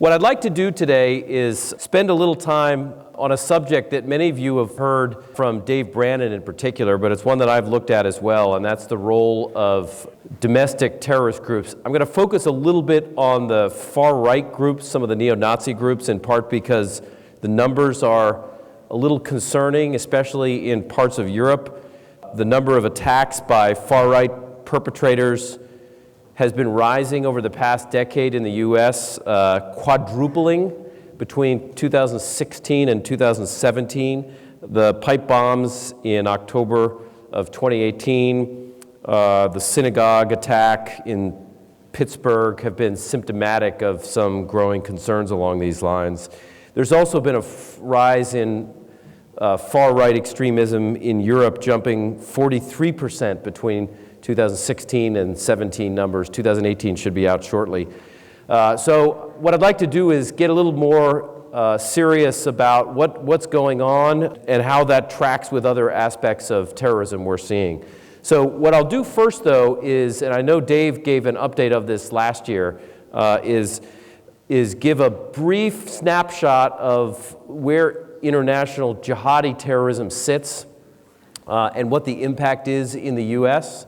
What I'd like to do today is spend a little time on a subject that many of you have heard from Dave Brannon in particular, but it's one that I've looked at as well, and that's the role of domestic terrorist groups. I'm going to focus a little bit on the far-right groups, some of the neo-Nazi groups, in part because the numbers are a little concerning, especially in parts of Europe. The number of attacks by far-right perpetrators has been rising over the past decade in the U.S., quadrupling between 2016 and 2017. The pipe bombs in October of 2018, the synagogue attack in Pittsburgh have been symptomatic of some growing concerns along these lines. There's also been a rise in far-right extremism in Europe, jumping 43% between 2016 and 17 numbers. 2018 should be out shortly. So what I'd like to do is get a little more serious about what's going on and how that tracks with other aspects of terrorism we're seeing. So what I'll do first, though, is, and I know Dave gave an update of this last year, is give a brief snapshot of where international jihadi terrorism sits and what the impact is in the U.S.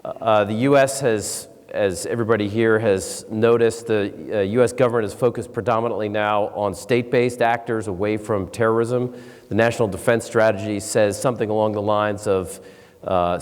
The U.S. has, as everybody here has noticed, the U.S. government is focused predominantly now on state-based actors away from terrorism. The National Defense Strategy says something along the lines of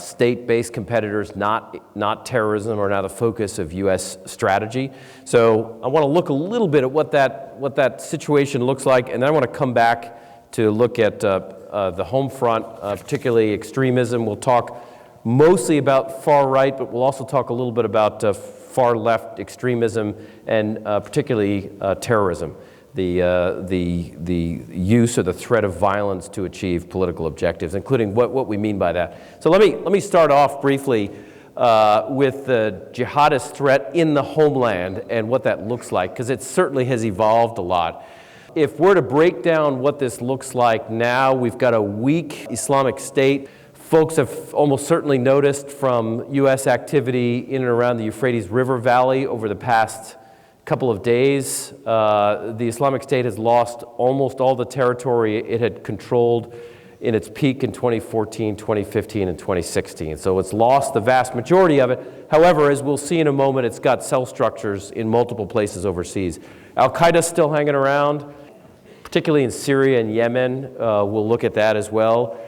state-based competitors, not terrorism, are now the focus of U.S. strategy. So I want to look a little bit at what that situation looks like, and then I want to come back to look at the home front, particularly extremism. We'll talk mostly about far right, but we'll also talk a little bit about far left extremism and particularly terrorism, the use or the threat of violence to achieve political objectives, including what we mean by that. So let me start off briefly with the jihadist threat in the homeland and what that looks like, because it certainly has evolved a lot. If we're to break down what this looks like now, we've got a weak Islamic State. Folks have almost certainly noticed from U.S. activity in and around the Euphrates River Valley over the past couple of days. The Islamic State has lost almost all the territory it had controlled in its peak in 2014, 2015, and 2016. So it's lost the vast majority of it. However, as we'll see in a moment, it's got cell structures in multiple places overseas. Al-Qaeda's still hanging around, particularly in Syria and Yemen. We'll look at that as well.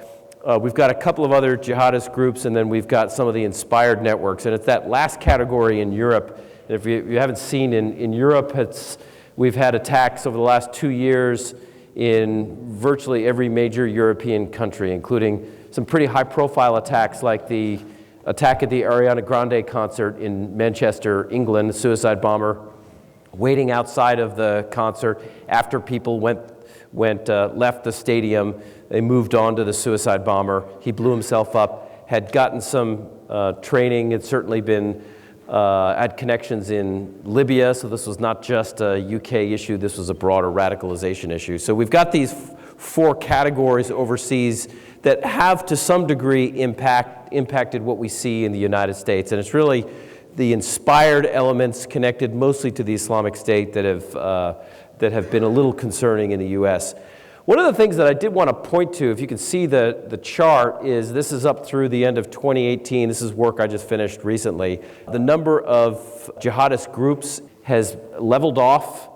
We've got a couple of other jihadist groups, and then we've got some of the inspired networks. And it's that last category in Europe. And if you haven't seen, in Europe, we've had attacks over the last 2 years in virtually every major European country, including some pretty high-profile attacks like the attack at the Ariana Grande concert in Manchester, England, a suicide bomber waiting outside of the concert after people left the stadium. They moved on to the suicide bomber. He blew himself up, had gotten some training, had certainly been had connections in Libya, so this was not just a UK issue, this was a broader radicalization issue. So we've got these four categories overseas that have to some degree impacted what we see in the United States, and it's really the inspired elements connected mostly to the Islamic State that have been a little concerning in the U.S. One of the things that I did want to point to, if you can see the chart, is this is up through the end of 2018. This is work I just finished recently. The number of jihadist groups has leveled off,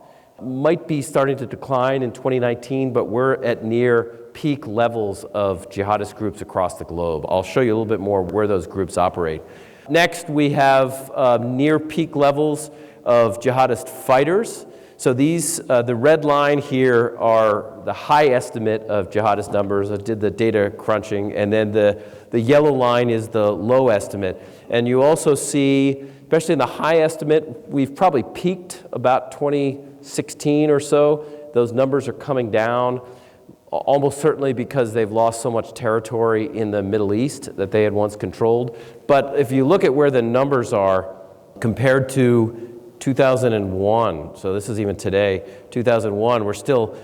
might be starting to decline in 2019, but we're at near peak levels of jihadist groups across the globe. I'll show you a little bit more where those groups operate. Next, we have near peak levels of jihadist fighters. So these, the red line here are the high estimate of jihadist numbers. I did the data crunching, and then the yellow line is the low estimate. And you also see, especially in the high estimate, we've probably peaked about 2016 or so. Those numbers are coming down, almost certainly because they've lost so much territory in the Middle East that they had once controlled. But if you look at where the numbers are compared to 2001, so this is even today, 2001, we're still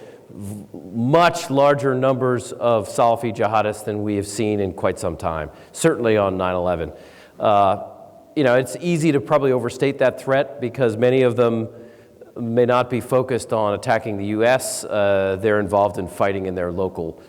much larger numbers of Salafi-Jihadists than we have seen in quite some time, certainly on 9/11. It's easy to probably overstate that threat because many of them, may not be focused on attacking the U.S. They're involved in fighting in their local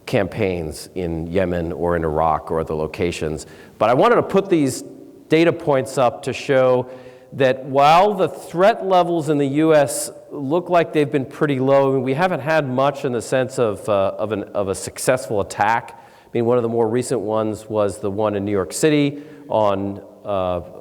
campaigns in Yemen or in Iraq or other locations. But I wanted to put these data points up to show that while the threat levels in the U.S. look like they've been pretty low, I mean, we haven't had much in the sense of a successful attack. I mean, one of the more recent ones was the one in New York City on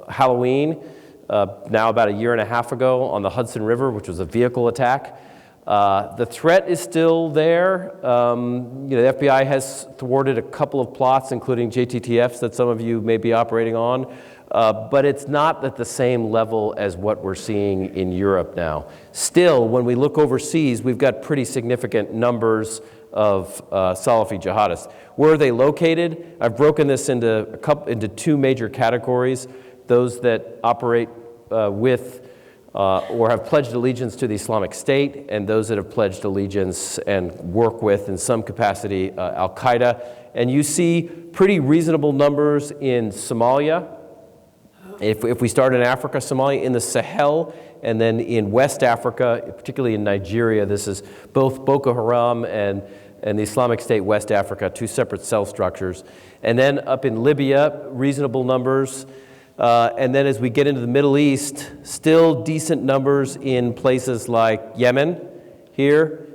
Halloween, now about a year and a half ago on the Hudson River, which was a vehicle attack. The threat is still there. The FBI has thwarted a couple of plots, including JTTFs that some of you may be operating on. But it's not at the same level as what we're seeing in Europe now. Still, when we look overseas, we've got pretty significant numbers of Salafi-Jihadists. Where are they located? I've broken this into two major categories: those that operate with or have pledged allegiance to the Islamic State, and those that have pledged allegiance and work with, in some capacity, Al-Qaeda. And you see pretty reasonable numbers in Somalia. If we start in Africa, Somalia, in the Sahel, and then in West Africa, particularly in Nigeria, this is both Boko Haram and the Islamic State West Africa, two separate cell structures. And then up in Libya, reasonable numbers. And then as we get into the Middle East, still decent numbers in places like Yemen here,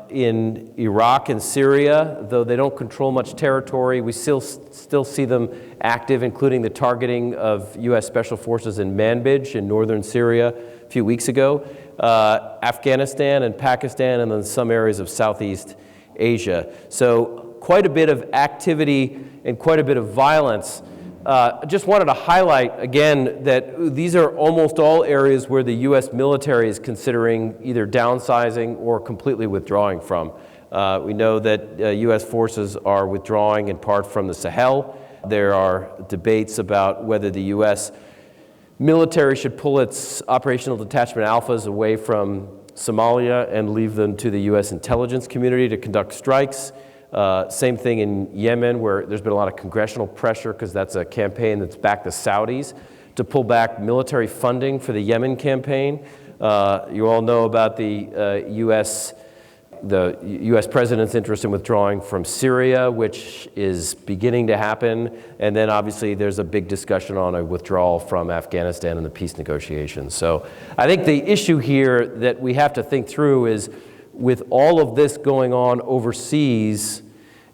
in Iraq and Syria, though they don't control much territory. We still see them active, including the targeting of U.S. Special Forces in Manbij in northern Syria a few weeks ago, Afghanistan and Pakistan, and then some areas of Southeast Asia. So quite a bit of activity and quite a bit of violence. I just wanted to highlight again that these are almost all areas where the U.S. military is considering either downsizing or completely withdrawing from. We know that U.S. forces are withdrawing in part from the Sahel. There are debates about whether the U.S. military should pull its operational detachment alphas away from Somalia and leave them to the U.S. intelligence community to conduct strikes. Same thing in Yemen, where there's been a lot of congressional pressure, because that's a campaign that's backed the Saudis, to pull back military funding for the Yemen campaign. You all know about the U.S. president's interest in withdrawing from Syria, which is beginning to happen. And then obviously there's a big discussion on a withdrawal from Afghanistan in the peace negotiations. So I think the issue here that we have to think through is, with all of this going on overseas,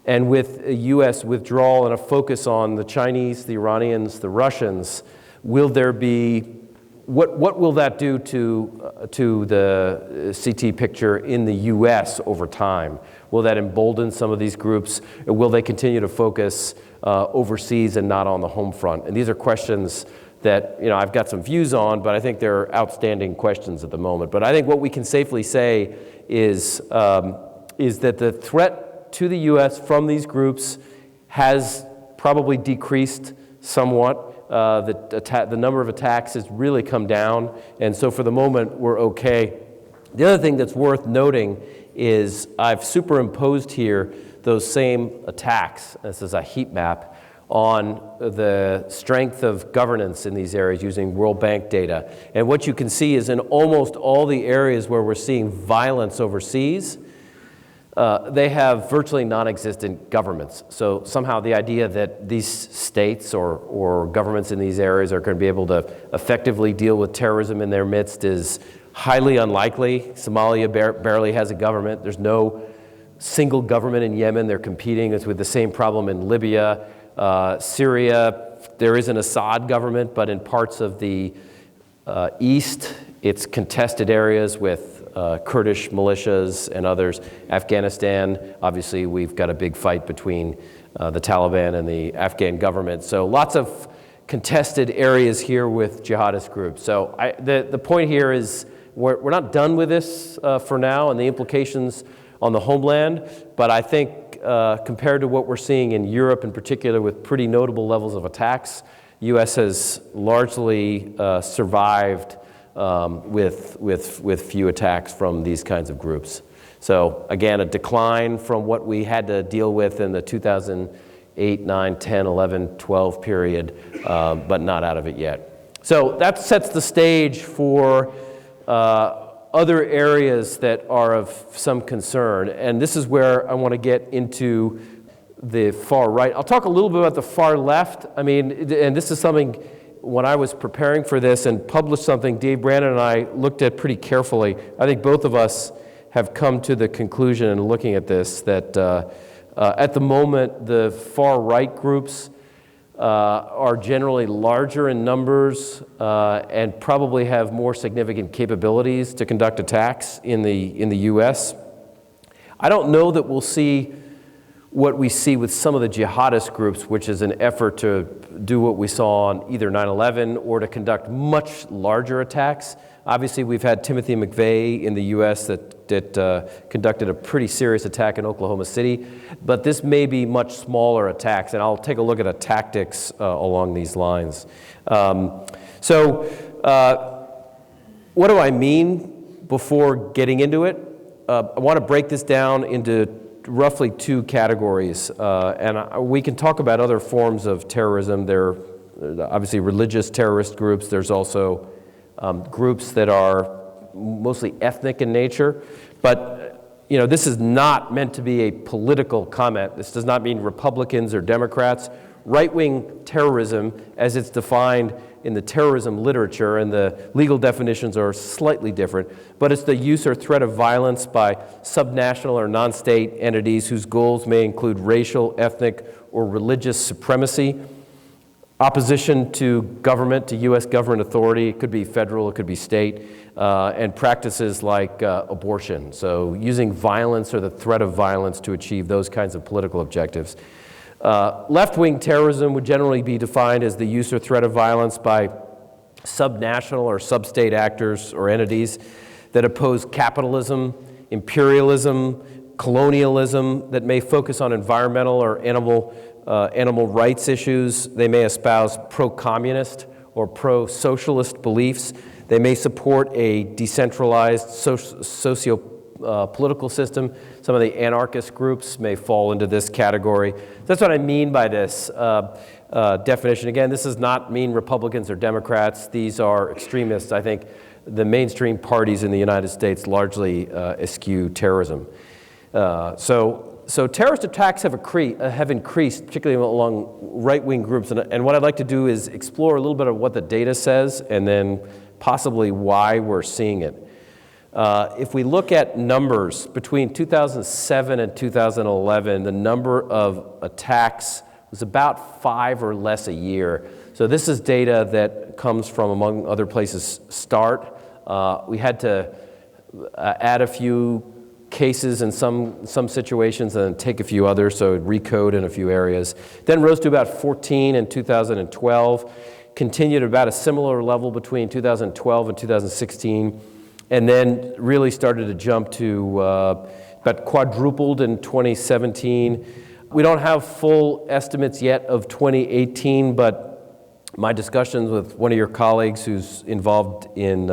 and with a U.S. withdrawal and a focus on the Chinese, the Iranians, the Russians, will there be, what will that do to the CT picture in the U.S. over time? Will that embolden some of these groups? Or will they continue to focus overseas and not on the home front? And these are questions that I've got some views on, but I think they're outstanding questions at the moment. But I think what we can safely say is that the threat to the U.S. from these groups has probably decreased somewhat. The number of attacks has really come down, and so for the moment, we're okay. The other thing that's worth noting is I've superimposed here those same attacks, this is a heat map, on the strength of governance in these areas using World Bank data. And what you can see is in almost all the areas where we're seeing violence overseas, they have virtually non-existent governments. So somehow the idea that these states or governments in these areas are going to be able to effectively deal with terrorism in their midst is highly unlikely. Somalia barely has a government. There's no single government in Yemen. They're competing with the same problem in Libya. Syria, there is an Assad government, but in parts of the east, it's contested areas with Kurdish militias and others. Afghanistan, obviously, we've got a big fight between the Taliban and the Afghan government. So lots of contested areas here with jihadist groups. So the point here is we're not done with this for now and the implications on the homeland, but I think compared to what we're seeing in Europe in particular with pretty notable levels of attacks, U.S. has largely survived with few attacks from these kinds of groups. So again, a decline from what we had to deal with in the 2008, 9, 10, 11, 12 period, but not out of it yet. So that sets the stage for other areas that are of some concern, and this is where I want to get into the far right. I'll talk a little bit about the far left. I mean, and this is something, when I was preparing for this and published something, Dave Brandon and I looked at pretty carefully. I think both of us have come to the conclusion in looking at this that at the moment, the far right groups are generally larger in numbers and probably have more significant capabilities to conduct attacks in the U.S. I don't know that we'll see what we see with some of the jihadist groups, which is an effort to do what we saw on either 9/11 or to conduct much larger attacks. Obviously, we've had Timothy McVeigh in the U.S. that conducted a pretty serious attack in Oklahoma City, but this may be much smaller attacks, and I'll take a look at the tactics along these lines. So what do I mean before getting into it? I want to break this down into roughly two categories, and we can talk about other forms of terrorism. There are obviously religious terrorist groups. There's also groups that are mostly ethnic in nature, but this is not meant to be a political comment. This does not mean Republicans or Democrats. Right-wing terrorism, as it's defined in the terrorism literature, and the legal definitions are slightly different, but it's the use or threat of violence by subnational or non-state entities whose goals may include racial, ethnic, or religious supremacy, opposition to government, to U.S. government authority. It could be federal, it could be state, and practices like abortion. So using violence or the threat of violence to achieve those kinds of political objectives. Left-wing terrorism would generally be defined as the use or threat of violence by subnational or sub-state actors or entities that oppose capitalism, imperialism, colonialism, that may focus on environmental or animal rights issues. They may espouse pro-communist or pro-socialist beliefs. They may support a decentralized socio-political system. Some of the anarchist groups may fall into this category. That's what I mean by this definition. Again, this does not mean Republicans or Democrats. These are extremists. I think the mainstream parties in the United States largely eschew terrorism. So terrorist attacks have increased, particularly along right-wing groups. And what I'd like to do is explore a little bit of what the data says and then possibly why we're seeing it. If we look at numbers, between 2007 and 2011, the number of attacks was about 5 or less a year. So this is data that comes from, among other places, START. We had to add a few cases in some situations and then take a few others, so recode in a few areas. Then rose to about 14 in 2012, continued at about a similar level between 2012 and 2016, and then really started to jump to about quadrupled in 2017. We don't have full estimates yet of 2018, but my discussions with one of your colleagues who's involved in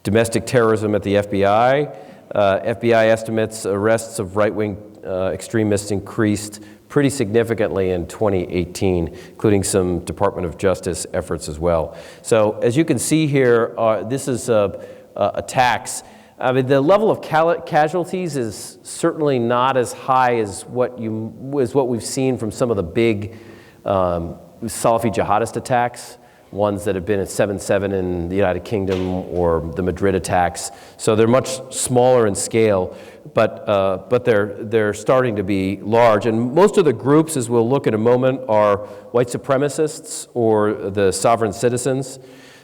domestic terrorism at the FBI, FBI estimates arrests of right-wing extremists increased pretty significantly in 2018, including some Department of Justice efforts as well. So as you can see here, this is attacks. I mean, the level of casualties is certainly not as high as what we've seen from some of the big Salafi-Jihadist attacks, ones that have been at 7/7 in the United Kingdom or the Madrid attacks. So they're much smaller in scale, but they're starting to be large. And most of the groups, as we'll look in a moment, are white supremacists or the sovereign citizens.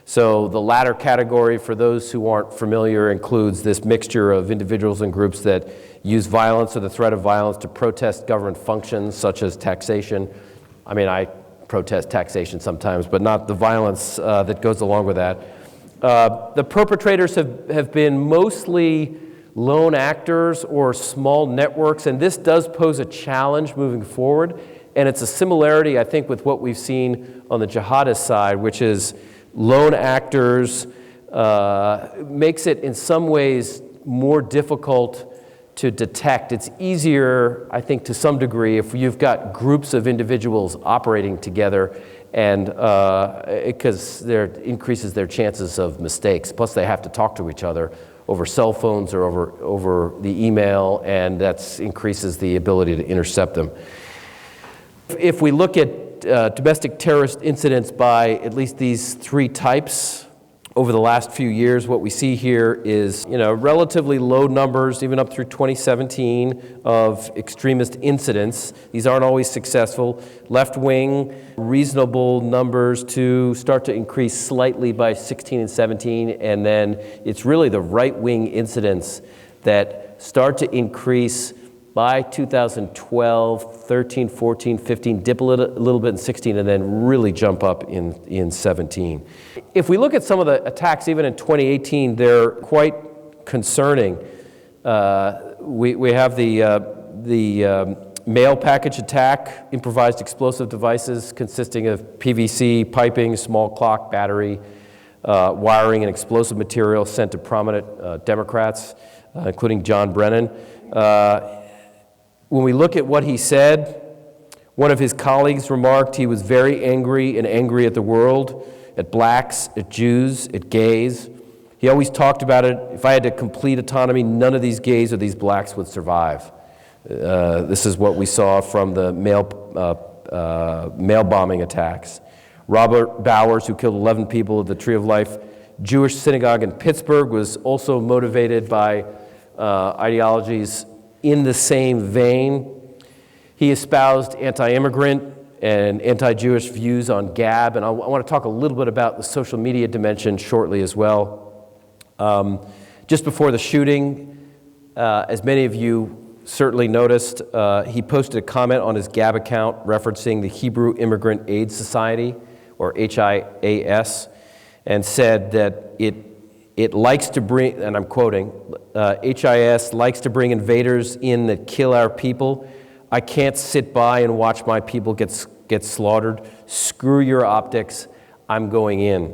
So the latter category, for those who aren't familiar, includes this mixture of individuals and groups that use violence or the threat of violence to protest government functions such as taxation. I mean, I protest taxation sometimes, but not the violence that goes along with that. The perpetrators have been mostly lone actors or small networks, and this does pose a challenge moving forward. And it's a similarity, I think, with what we've seen on the jihadist side, which is lone actors makes it in some ways more difficult to detect. It's easier, I think, to some degree if you've got groups of individuals operating together and because it increases their chances of mistakes. Plus, they have to talk to each other over cell phones or over the email, and that increases the ability to intercept them. If we look at domestic terrorist incidents by at least these three types over the last few years, what we see here is, relatively low numbers, even up through 2017, of extremist incidents. These aren't always successful. Left-wing, reasonable numbers to start to increase slightly by 16 and 17, and then it's really the right-wing incidents that start to increase by 2012, 13, 14, 15, dip a little bit in 16, and then really jump up in 17. If we look at some of the attacks, even in 2018, they're quite concerning. We have the mail package attack, improvised explosive devices consisting of PVC piping, small clock, battery, wiring, and explosive material sent to prominent Democrats, including John Brennan. When we look at what he said, one of his colleagues remarked he was very angry and angry at the world, at blacks, at Jews, at gays. He always talked about it. If I had to complete autonomy, none of these gays or these blacks would survive. This is what we saw from the mail bombing attacks. Robert Bowers, who killed 11 people at the Tree of Life Jewish synagogue in Pittsburgh, was also motivated by ideologies in the same vein. He espoused anti-immigrant and anti-Jewish views on Gab, and I want to talk a little bit about the social media dimension shortly as well. Just before the shooting, as many of you certainly noticed, he posted a comment on his Gab account referencing the Hebrew Immigrant Aid Society, or HIAS, and said that it likes to bring, and I'm quoting, HIS likes to bring invaders in that kill our people. I can't sit by and watch my people get slaughtered. Screw your optics, I'm going in.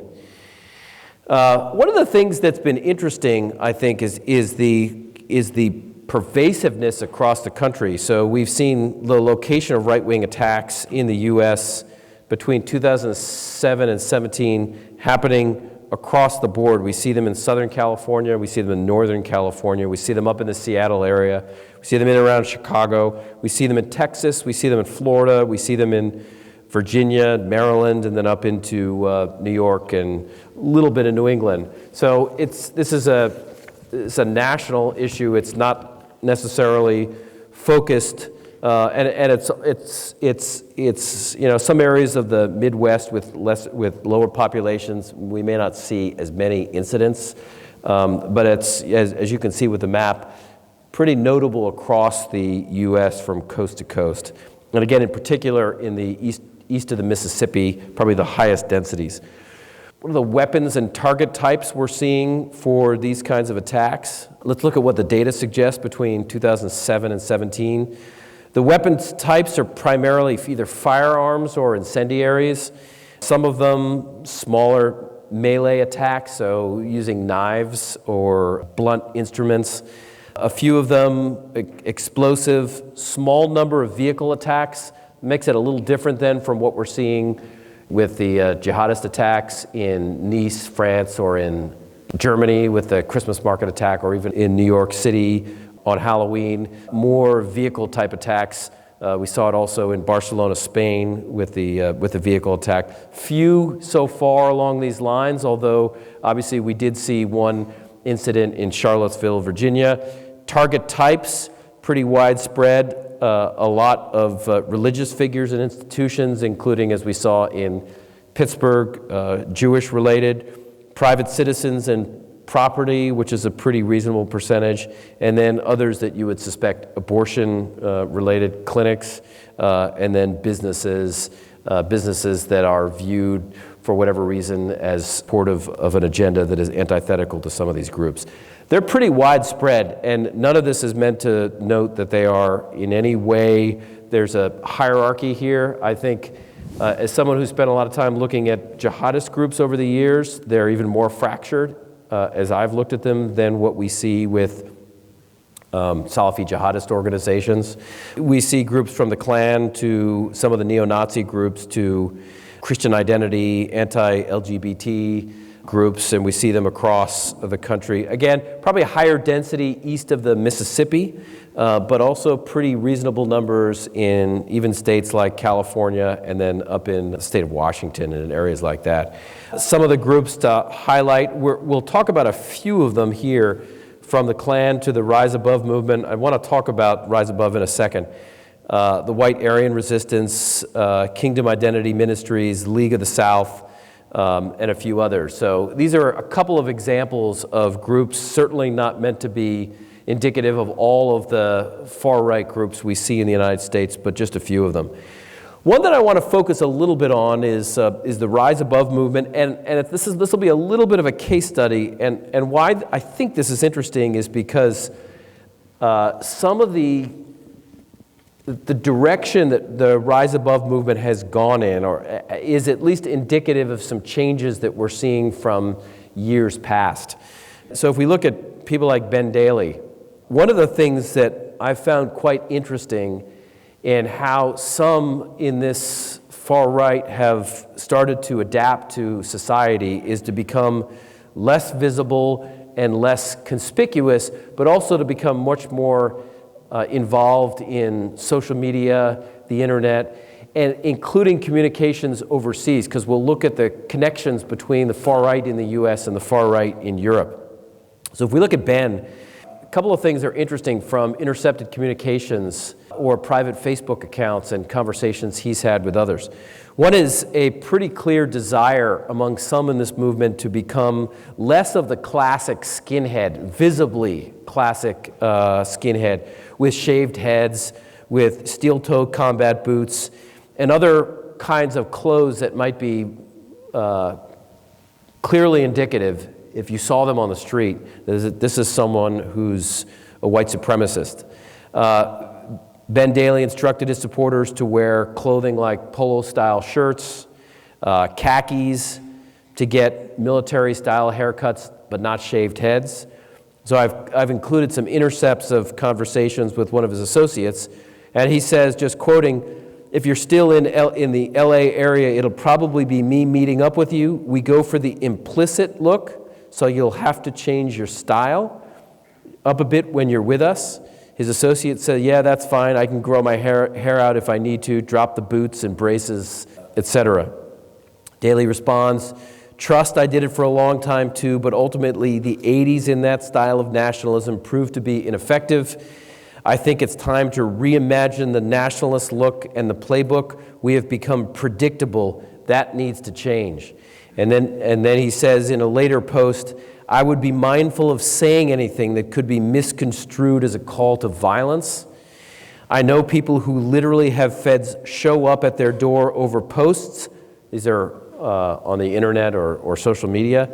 One of the things that's been interesting, I think, is the pervasiveness across the country. So we've seen the location of right-wing attacks in the U.S. between 2007 and 17 happening across the board. We see them in Southern California, we see them in Northern California, we see them up in the Seattle area, we see them in and around Chicago, we see them in Texas, we see them in Florida, we see them in Virginia, Maryland, and then up into New York and a little bit in New England. So this is a national issue. It's not necessarily focused, and it's some areas of the Midwest with lower populations, we may not see as many incidents, but it's, as you can see with the map, pretty notable across the U.S. from coast to coast. And again, in particular, in the east of the Mississippi, probably the highest densities. What are the weapons and target types we're seeing for these kinds of attacks? Let's look at what the data suggests between 2007 and 17. The weapons types are primarily either firearms or incendiaries. Some of them smaller melee attacks, so using knives or blunt instruments. A few of them explosive, small number of vehicle attacks. Makes it a little different then from what we're seeing with the jihadist attacks in Nice, France, or in Germany with the Christmas market attack, or even in New York City on Halloween. More vehicle type attacks. We saw it also in Barcelona, Spain with the vehicle attack. Few so far along these lines, although obviously we did see one incident in Charlottesville, Virginia. Target types, pretty widespread. A lot of religious figures and institutions, including, as we saw in Pittsburgh, Jewish-related, private citizens and property, which is a pretty reasonable percentage, and then others that you would suspect abortion-related clinics, and then businesses that are viewed for whatever reason as supportive of an agenda that is antithetical to some of these groups. They're pretty widespread, and none of this is meant to note that they are in any way, there's a hierarchy here. I think as someone who spent a lot of time looking at jihadist groups over the years, they're even more fractured as I've looked at them than what we see with Salafi-Jihadist organizations. We see groups from the Klan to some of the neo-Nazi groups to Christian identity, anti-LGBT groups, and we see them across the country. Again, probably a higher density east of the Mississippi, but also pretty reasonable numbers in even states like California and then up in the state of Washington and in areas like that. Some of the groups to highlight, we'll talk about a few of them here, from the Klan to the Rise Above movement. I want to talk about Rise Above in a second. The White Aryan Resistance, Kingdom Identity Ministries, League of the South, and a few others. So these are a couple of examples of groups, certainly not meant to be indicative of all of the far-right groups we see in the United States, but just a few of them. One that I want to focus a little bit on is the Rise Above movement, and this will be a little bit of a case study, and why I think this is interesting is because some of the direction that the Rise Above movement has gone in, or is at least indicative of some changes that we're seeing from years past. So if we look at people like Ben Daly, one of the things that I found quite interesting in how some in this far right have started to adapt to society is to become less visible and less conspicuous, but also to become much more involved in social media, the internet, and including communications overseas, because we'll look at the connections between the far right in the US and the far right in Europe. So if we look at Ben, a couple of things are interesting from intercepted communications or private Facebook accounts and conversations he's had with others. One is a pretty clear desire among some in this movement to become less of the classic skinhead, visibly classic skinhead, with shaved heads, with steel-toed combat boots, and other kinds of clothes that might be clearly indicative, if you saw them on the street, that this is someone who's a white supremacist. Ben Daly instructed his supporters to wear clothing like polo-style shirts, khakis, to get military-style haircuts, but not shaved heads. So I've included some intercepts of conversations with one of his associates, and he says, just quoting, "If you're still in the LA area, it'll probably be me meeting up with you. We go for the implicit look, so you'll have to change your style up a bit when you're with us." His associate said, "Yeah, that's fine. I can grow my hair out if I need to, drop the boots and braces, etc." Daly responds, "Trust, I did it for a long time too, but ultimately the 80s in that style of nationalism proved to be ineffective. I think it's time to reimagine the nationalist look and the playbook. We have become predictable. That needs to change." And then he says in a later post, "I would be mindful of saying anything that could be misconstrued as a call to violence. I know people who literally have feds show up at their door over posts." These are on the internet or social media.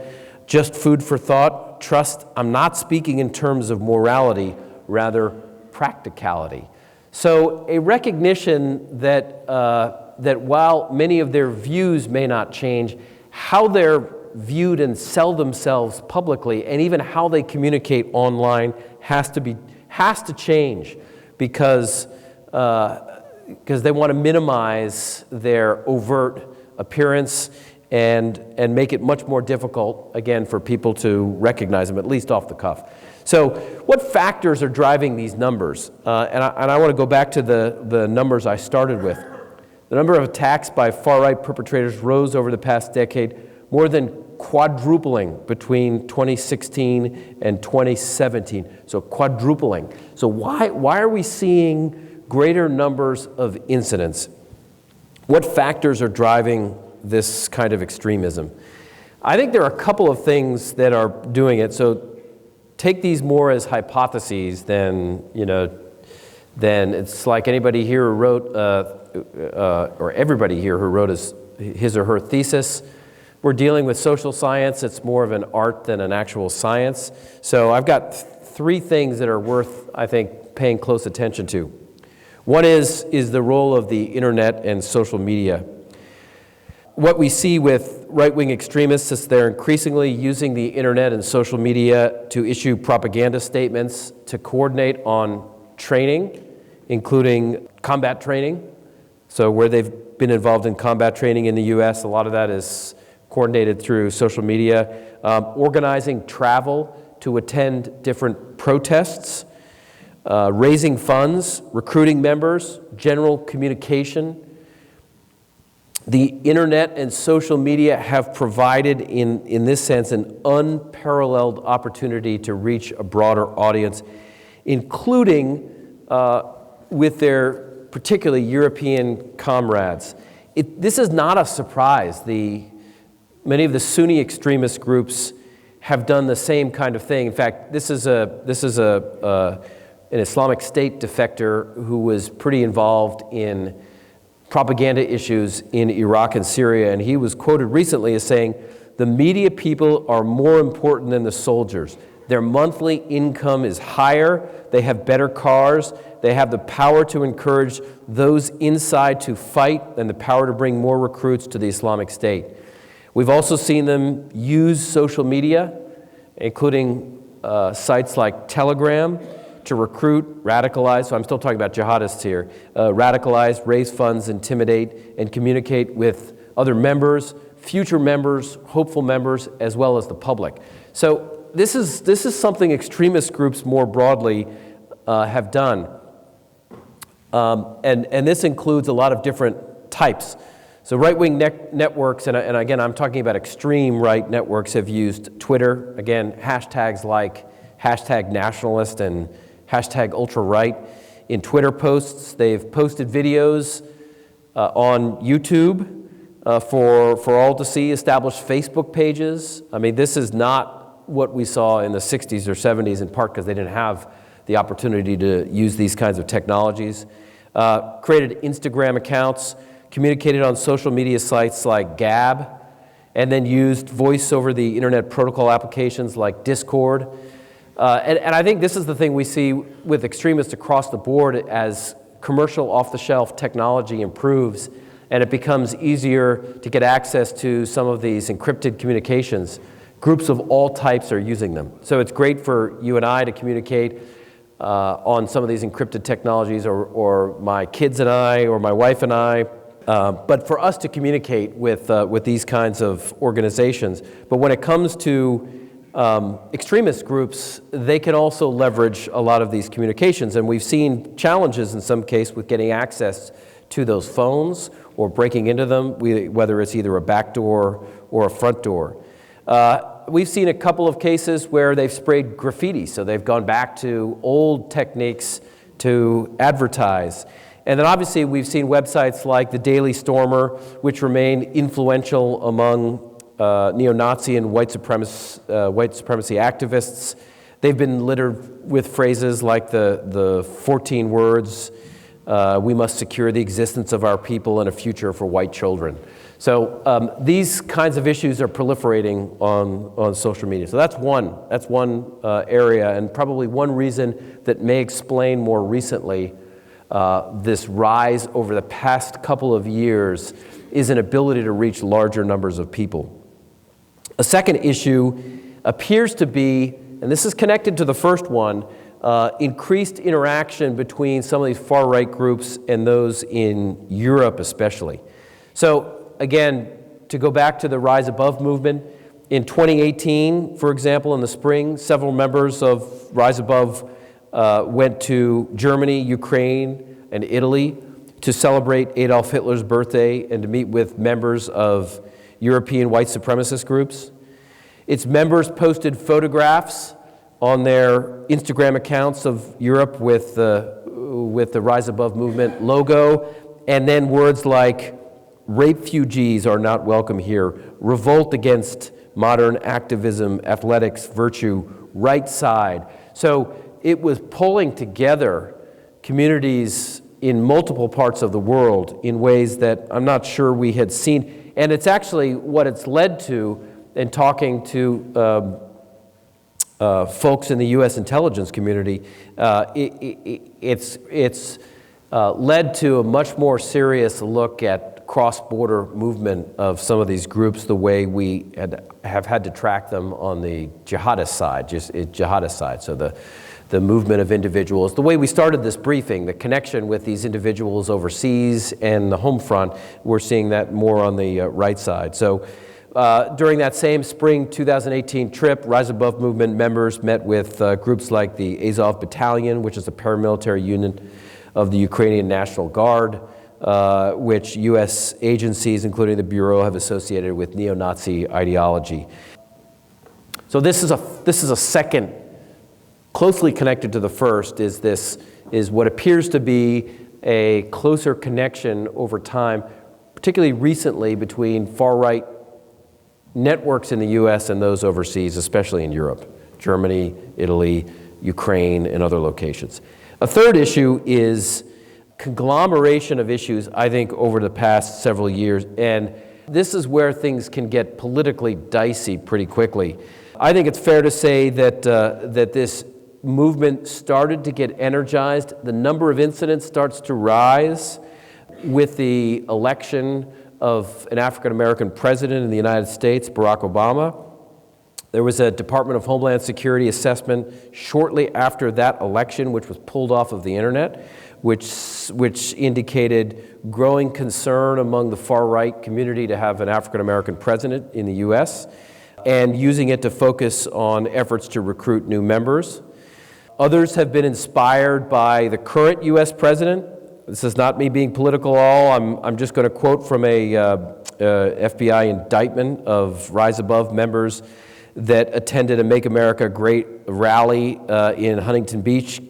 "Just food for thought. Trust, I'm not speaking in terms of morality, rather practicality." So a recognition that while many of their views may not change, how they're viewed and sell themselves publicly, and even how they communicate online has to change, because they want to minimize their overt appearance and make it much more difficult, again, for people to recognize them, at least off the cuff. So what factors are driving these numbers? And I want to go back to the numbers I started with. The number of attacks by far-right perpetrators rose over the past decade, more than quadrupling between 2016 and 2017. So quadrupling. So why are we seeing greater numbers of incidents? What factors are driving this kind of extremism? I think there are a couple of things that are doing it. So take these more as hypotheses than it's like anybody here who wrote, or everybody here who wrote his or her thesis. We're dealing with social science. It's more of an art than an actual science. So I've got three things that are worth, I think, paying close attention to. One is the role of the internet and social media. What we see with right-wing extremists is they're increasingly using the internet and social media to issue propaganda statements, to coordinate on training, including combat training, So where they've been involved in combat training in the U.S., a lot of that is coordinated through social media, organizing travel to attend different protests, raising funds, recruiting members, general communication. The internet and social media have provided, in this sense, an unparalleled opportunity to reach a broader audience, including with their particularly European comrades. This is not a surprise. Many of the Sunni extremist groups have done the same kind of thing. In fact, this is an Islamic State defector who was pretty involved in propaganda issues in Iraq and Syria, and he was quoted recently as saying, "The media people are more important than the soldiers. Their monthly income is higher, they have better cars, they have the power to encourage those inside to fight and the power to bring more recruits to the Islamic State." We've also seen them use social media, including sites like Telegram, to recruit, radicalize, so I'm still talking about jihadists here, radicalize, raise funds, intimidate, and communicate with other members, future members, hopeful members, as well as the public. So this is something extremist groups more broadly have done. And this includes a lot of different types. So right-wing networks, and again, I'm talking about extreme right networks, have used Twitter, again, hashtags like #nationalist and #ultra-right in Twitter posts. They've posted videos on YouTube for all to see, established Facebook pages. I mean, this is not what we saw in the 60s or 70s, in part because they didn't have the opportunity to use these kinds of technologies. Created Instagram accounts, communicated on social media sites like Gab, and then used voice over the internet protocol applications like Discord. And I think this is the thing we see with extremists across the board as commercial off-the-shelf technology improves and it becomes easier to get access to some of these encrypted communications. Groups of all types are using them. So it's great for you and I to communicate on some of these encrypted technologies, or my kids and I, or my wife and I. But for us to communicate with these kinds of organizations. But when it comes to extremist groups, they can also leverage a lot of these communications. And we've seen challenges in some case with getting access to those phones or breaking into them, whether it's either a back door or a front door. We've seen a couple of cases where they've sprayed graffiti, so they've gone back to old techniques to advertise. And then obviously we've seen websites like the Daily Stormer, which remain influential among neo-Nazi and white supremacy activists. They've been littered with phrases like the 14 words, "We must secure the existence of our people and a future for white children." So these kinds of issues are proliferating on social media. So that's one area, and probably one reason that may explain more recently this rise over the past couple of years is an ability to reach larger numbers of people. A second issue appears to be, and this is connected to the first one, increased interaction between some of these far-right groups and those in Europe especially. So again, to go back to the Rise Above movement, in 2018, for example, in the spring, several members of Rise Above went to Germany, Ukraine, and Italy to celebrate Adolf Hitler's birthday and to meet with members of European white supremacist groups. Its members posted photographs on their Instagram accounts of Europe with the Rise Above movement logo, and then words like, "Rapefugees are not welcome here," "Revolt against modern activism, athletics, virtue," "Right side." So it was pulling together communities in multiple parts of the world in ways that I'm not sure we had seen. And it's actually what it's led to in talking to folks in the U.S. intelligence community. It's led to a much more serious look at cross-border movement of some of these groups the way we have had to track them on the jihadist side, jihadist side. So the movement of individuals. The way we started this briefing, the connection with these individuals overseas and the home front, we're seeing that more on the right side. So during that same spring 2018 trip, Rise Above movement members met with groups like the Azov Battalion, which is a paramilitary unit of the Ukrainian National Guard, which U.S. agencies, including the Bureau, have associated with neo-Nazi ideology. So this is a second, closely connected to the first, is what appears to be a closer connection over time, particularly recently, between far-right networks in the U.S. and those overseas, especially in Europe, Germany, Italy, Ukraine, and other locations. A third issue is conglomeration of issues, I think, over the past several years, and this is where things can get politically dicey pretty quickly. I think it's fair to say that this movement started to get energized. The number of incidents starts to rise with the election of an African-American president in the United States, Barack Obama. There was a Department of Homeland Security assessment shortly after that election, which was pulled off of the internet, which indicated growing concern among the far-right community to have an African-American president in the U.S., and using it to focus on efforts to recruit new members. Others have been inspired by the current U.S. president. This is not me being political at all. I'm just going to quote from a FBI indictment of Rise Above members that attended a Make America Great rally in Huntington Beach,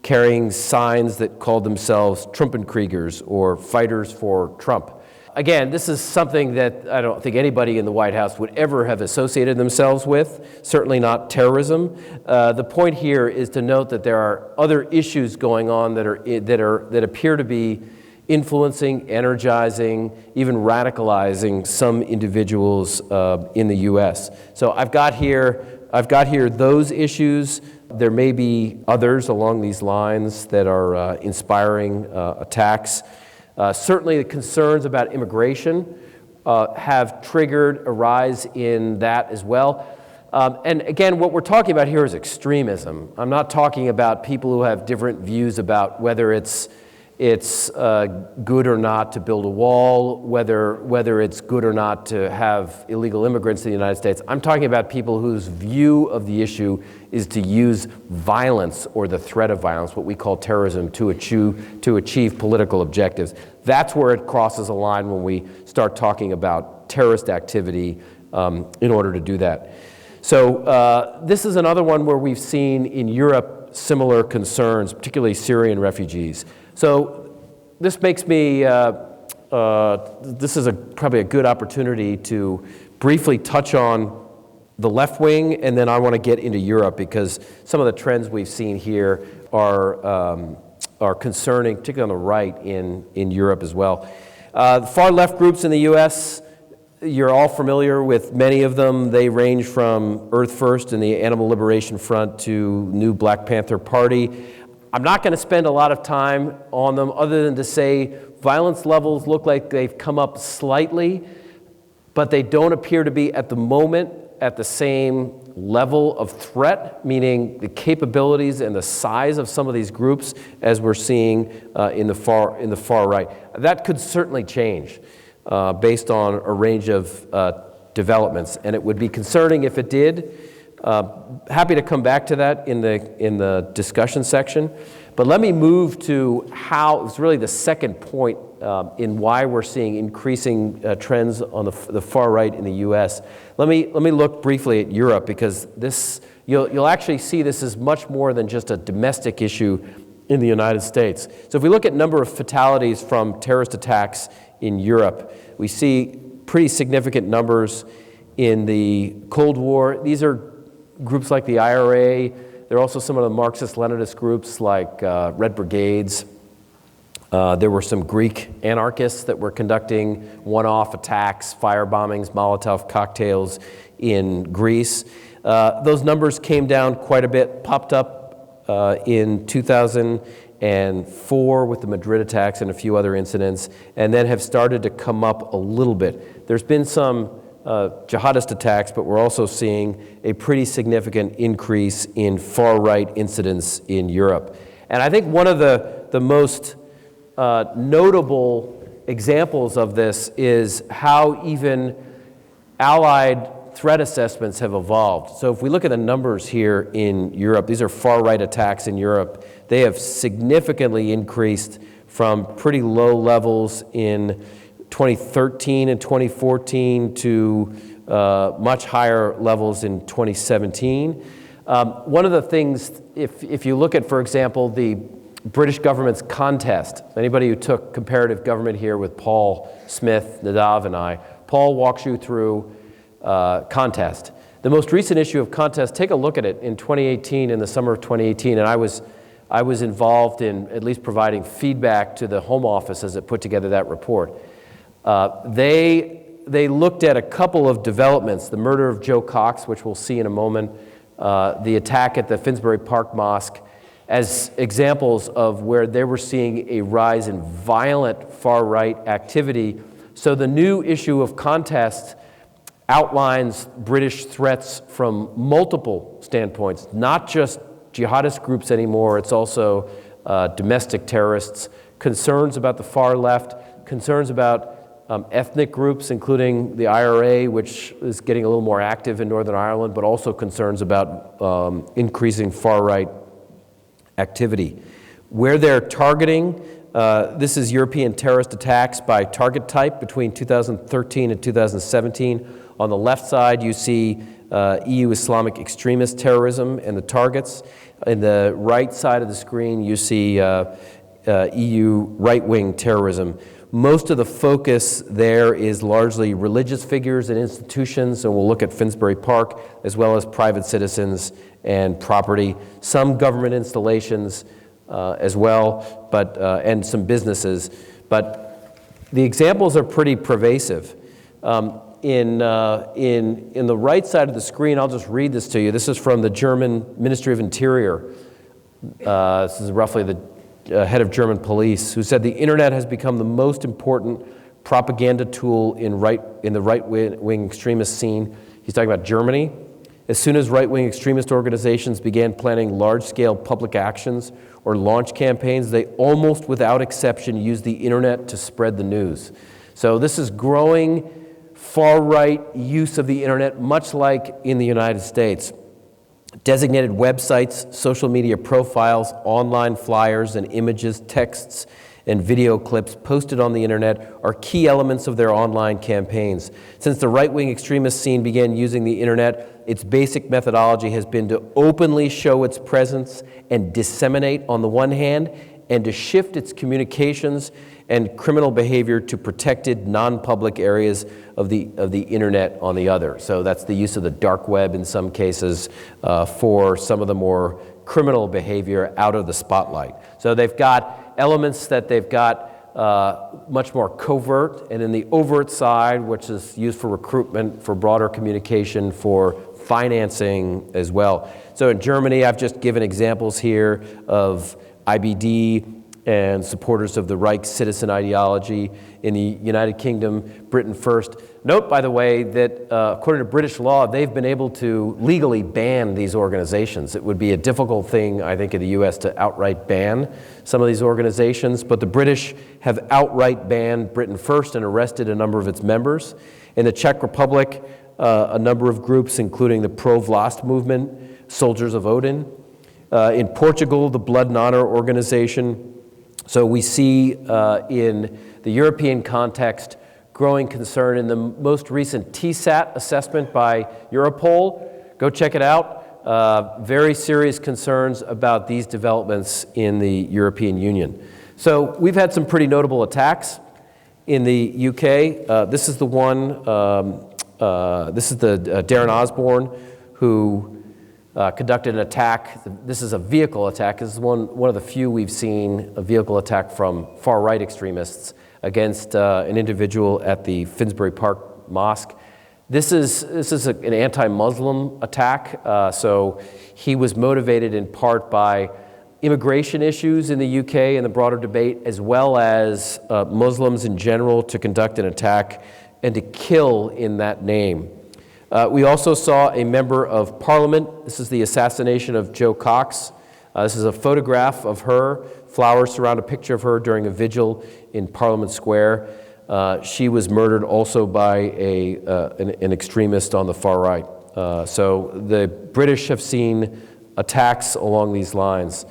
carrying signs that called themselves Trumpenkriegers, or fighters for Trump. Again, this is something that I don't think anybody in the White House would ever have associated themselves with, certainly not terrorism. The point here is to note that there are other issues going on that appear to be influencing, energizing, even radicalizing some individuals in the U.S. So I've got here those issues. There may be others along these lines that are inspiring attacks. Certainly the concerns about immigration have triggered a rise in that as well. And again, what we're talking about here is extremism. I'm not talking about people who have different views about whether it's good or not to build a wall, whether it's good or not to have illegal immigrants in the United States. I'm talking about people whose view of the issue is to use violence or the threat of violence, what we call terrorism, to achieve political objectives. That's where it crosses a line when we start talking about terrorist activity in order to do that. So this is another one where we've seen in Europe similar concerns, particularly Syrian refugees. So this makes me, this is probably a good opportunity to briefly touch on the left wing, and then I want to get into Europe because some of the trends we've seen here are concerning, particularly on the right in Europe as well. The far left groups in the U.S., you're all familiar with many of them. They range from Earth First and the Animal Liberation Front to New Black Panther Party. I'm not going to spend a lot of time on them other than to say violence levels look like they've come up slightly, but they don't appear to be at the moment at the same level of threat, meaning the capabilities and the size of some of these groups as we're seeing in the far right. That could certainly change based on a range of developments, and it would be concerning if it did. Happy to come back to that in the discussion section, but let me move to how it's really the second point in why we're seeing increasing trends on the far right in the U.S. Let me look briefly at Europe because this you'll actually see this is much more than just a domestic issue in the United States. So if we look at number of fatalities from terrorist attacks in Europe, we see pretty significant numbers in the Cold War. These are groups like the IRA. There are also some of the Marxist-Leninist groups like Red Brigades. There were some Greek anarchists that were conducting one-off attacks, fire bombings, Molotov cocktails in Greece. Those numbers came down quite a bit, popped up in 2004 with the Madrid attacks and a few other incidents, and then have started to come up a little bit. There's been some jihadist attacks, but we're also seeing a pretty significant increase in far-right incidents in Europe. And I think one of the most notable examples of this is how even allied threat assessments have evolved. So if we look at the numbers here in Europe, these are far-right attacks in Europe. They have significantly increased from pretty low levels in 2013 and 2014 to much higher levels in 2017. One of the things, if you look at, for example, the British government's contest, anybody who took comparative government here with Paul Smith, Nadav, and I, Paul walks you through contest. The most recent issue of contest, take a look at it in 2018, in the summer of 2018, and I was involved in at least providing feedback to the Home Office as it put together that report. They looked at a couple of developments, the murder of Joe Cox, which we'll see in a moment, the attack at the Finsbury Park Mosque, as examples of where they were seeing a rise in violent far-right activity. So the new issue of contest outlines British threats from multiple standpoints, not just jihadist groups anymore, it's also domestic terrorists, concerns about the far left, concerns about ethnic groups, including the IRA, which is getting a little more active in Northern Ireland, but also concerns about increasing far-right activity. Where they're targeting, this is European terrorist attacks by target type between 2013 and 2017. On the left side, you see EU Islamic extremist terrorism and the targets. In the right side of the screen, you see EU right-wing terrorism. Most of the focus there is largely religious figures and institutions, and we'll look at Finsbury Park, as well as private citizens and property, some government installations as well, but and some businesses. But the examples are pretty pervasive. In the right side of the screen, I'll just read this to you. This is from the German Ministry of Interior. This is roughly the head of German police, who said the internet has become the most important propaganda tool in the right-wing extremist scene. He's talking about Germany. As soon as right-wing extremist organizations began planning large-scale public actions or launch campaigns, they almost without exception used the internet to spread the news. So this is growing far-right use of the internet, much like in the United States. Designated websites, social media profiles, online flyers and images, texts, and video clips posted on the internet are key elements of their online campaigns. Since the right-wing extremist scene began using the internet, its basic methodology has been to openly show its presence and disseminate on the one hand, and to shift its communications and criminal behavior to protected, non-public areas of the internet on the other. So that's the use of the dark web in some cases for some of the more criminal behavior out of the spotlight. So they've got elements that they've got much more covert, and in the overt side, which is used for recruitment, for broader communication, for financing as well. So in Germany, I've just given examples here of IBD and supporters of the Reich citizen ideology. In the United Kingdom, Britain first. Note, by the way, that according to British law, they've been able to legally ban these organizations. It would be a difficult thing, I think, in the US to outright ban some of these organizations, but the British have outright banned Britain first and arrested a number of its members. In the Czech Republic, a number of groups, including the Pro-Vlast movement, Soldiers of Odin. In Portugal, the Blood and Honor organization. So we see in the European context growing concern in the most recent TSAT assessment by Europol. Go check it out. Very serious concerns about these developments in the European Union. So we've had some pretty notable attacks in the UK. This is the one, this is the Darren Osborne, who conducted an attack. This is a vehicle attack. This is one of the few we've seen a vehicle attack from far-right extremists against an individual at the Finsbury Park Mosque. This is an anti-Muslim attack. So he was motivated in part by immigration issues in the UK and the broader debate, as well as Muslims in general, to conduct an attack and to kill in that name. We also saw a member of parliament. This is the assassination of Jo Cox. This is a photograph of her. Flowers surround a picture of her during a vigil in Parliament Square. She was murdered also by an extremist on the far right. So the British have seen attacks along these lines.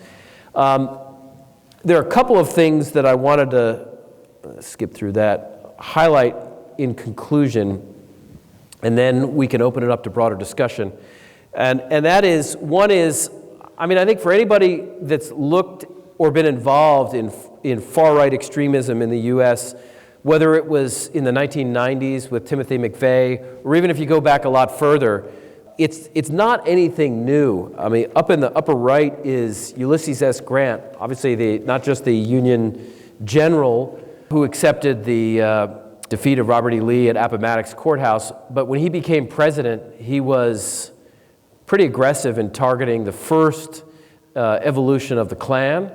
There are a couple of things that I wanted to skip through that, highlight in conclusion, and then we can open it up to broader discussion. And that is, one is, I think for anybody that's looked or been involved in far-right extremism in the U.S., whether it was in the 1990s with Timothy McVeigh, or even if you go back a lot further, it's not anything new. Up in the upper right is Ulysses S. Grant, obviously not just the Union general who accepted the defeat of Robert E. Lee at Appomattox Courthouse, but when he became president, he was pretty aggressive in targeting the first evolution of the Klan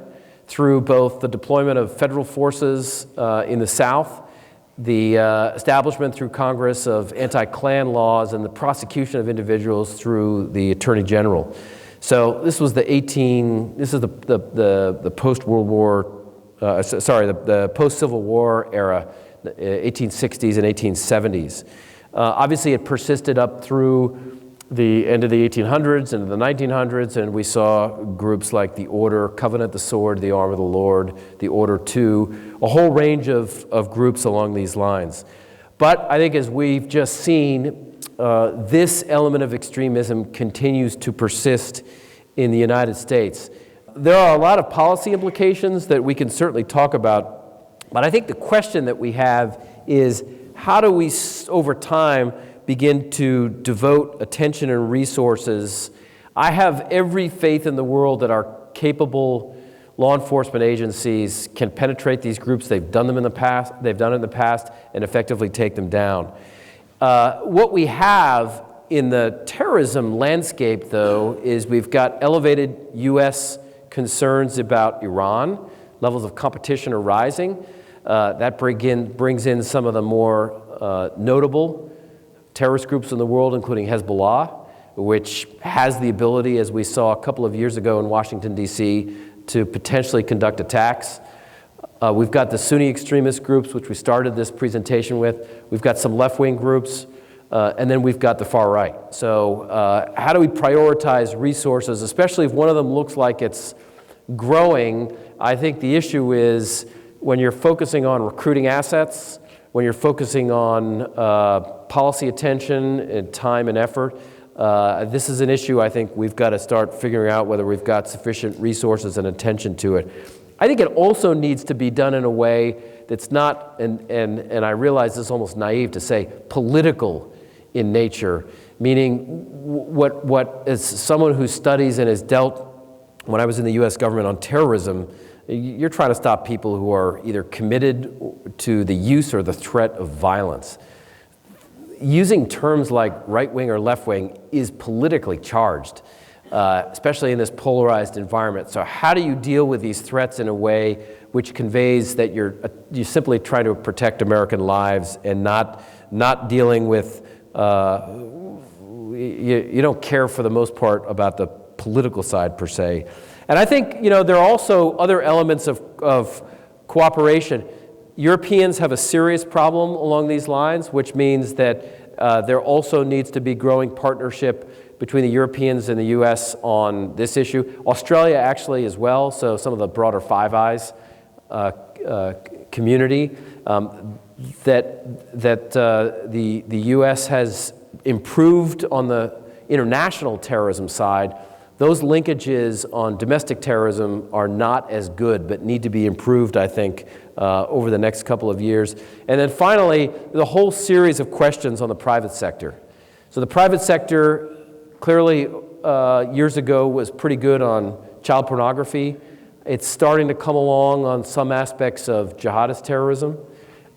through both the deployment of federal forces in the South, the establishment through Congress of anti-Klan laws, and the prosecution of individuals through the Attorney General. So this was the post-World War, the post-Civil War era, 1860s and 1870s. Obviously, it persisted up through the end of the 1800s into the 1900s, and we saw groups like the Order, Covenant the Sword, the Arm of the Lord, the Order II, a whole range of groups along these lines. But I think as we've just seen, this element of extremism continues to persist in the United States. There are a lot of policy implications that we can certainly talk about, but I think the question that we have is, how do we, over time, begin to devote attention and resources? I have every faith in the world that our capable law enforcement agencies can penetrate these groups. They've done it in the past, and effectively take them down. What we have in the terrorism landscape, though, is we've got elevated U.S. concerns about Iran. Levels of competition are rising. That brings in some of the more notable terrorist groups in the world, including Hezbollah, which has the ability, as we saw a couple of years ago in Washington, D.C., to potentially conduct attacks. We've got the Sunni extremist groups, which we started this presentation with. We've got some left-wing groups, and then we've got the far right. So how do we prioritize resources, especially if one of them looks like it's growing? I think the issue is when you're focusing on recruiting assets, when you're focusing on policy attention and time and effort, this is an issue I think we've got to start figuring out whether we've got sufficient resources and attention to it. I think it also needs to be done in a way that's not, and I realize this is almost naive to say, political in nature, meaning what as someone who studies and has dealt, when I was in the U.S. government, on terrorism, you're trying to stop people who are either committed to the use or the threat of violence. Using terms like right-wing or left-wing is politically charged, especially in this polarized environment. So how do you deal with these threats in a way which conveys that you're simply trying to protect American lives and not dealing with, you don't care for the most part about the political side per se. And I think, there are also other elements of cooperation. Europeans have a serious problem along these lines, which means that there also needs to be growing partnership between the Europeans and the U.S. on this issue. Australia actually as well, so some of the broader Five Eyes community, that the U.S. has improved on the international terrorism side. Those linkages on domestic terrorism are not as good, but need to be improved, I think, over the next couple of years. And then finally, the whole series of questions on the private sector. So the private sector clearly years ago was pretty good on child pornography. It's starting to come along on some aspects of jihadist terrorism.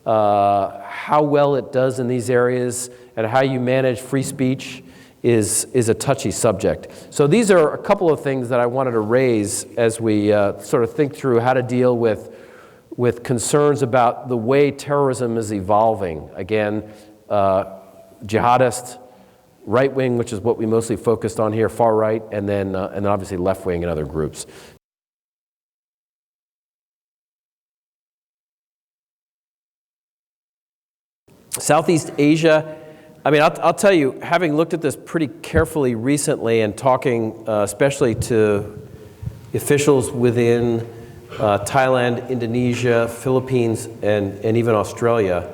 How well it does in these areas and how you manage free speech is a touchy subject. So these are a couple of things that I wanted to raise as we sort of think through how to deal with with concerns about the way terrorism is evolving. Again, jihadist, right wing, which is what we mostly focused on here, far right, and then obviously left wing and other groups. Southeast Asia, I mean, I'll tell you, having looked at this pretty carefully recently and talking especially to officials within Thailand, Indonesia, Philippines, and even Australia,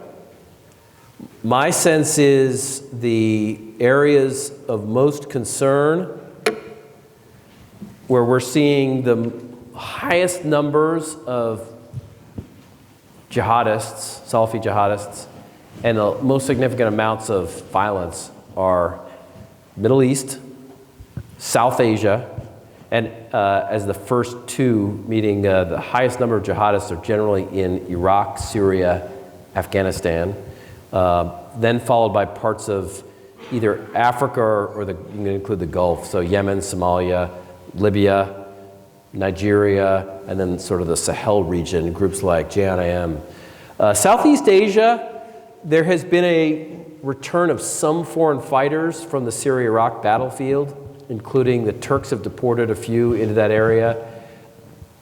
my sense is the areas of most concern where we're seeing the highest numbers of jihadists, Salafi-Jihadists, and the most significant amounts of violence are Middle East, South Asia, and as the first two, meaning the highest number of jihadists are generally in Iraq, Syria, Afghanistan, then followed by parts of either Africa or you can include the Gulf, so Yemen, Somalia, Libya, Nigeria, and then sort of the Sahel region, groups like JNIM. Southeast Asia, there has been a return of some foreign fighters from the Syria-Iraq battlefield, including the Turks have deported a few into that area.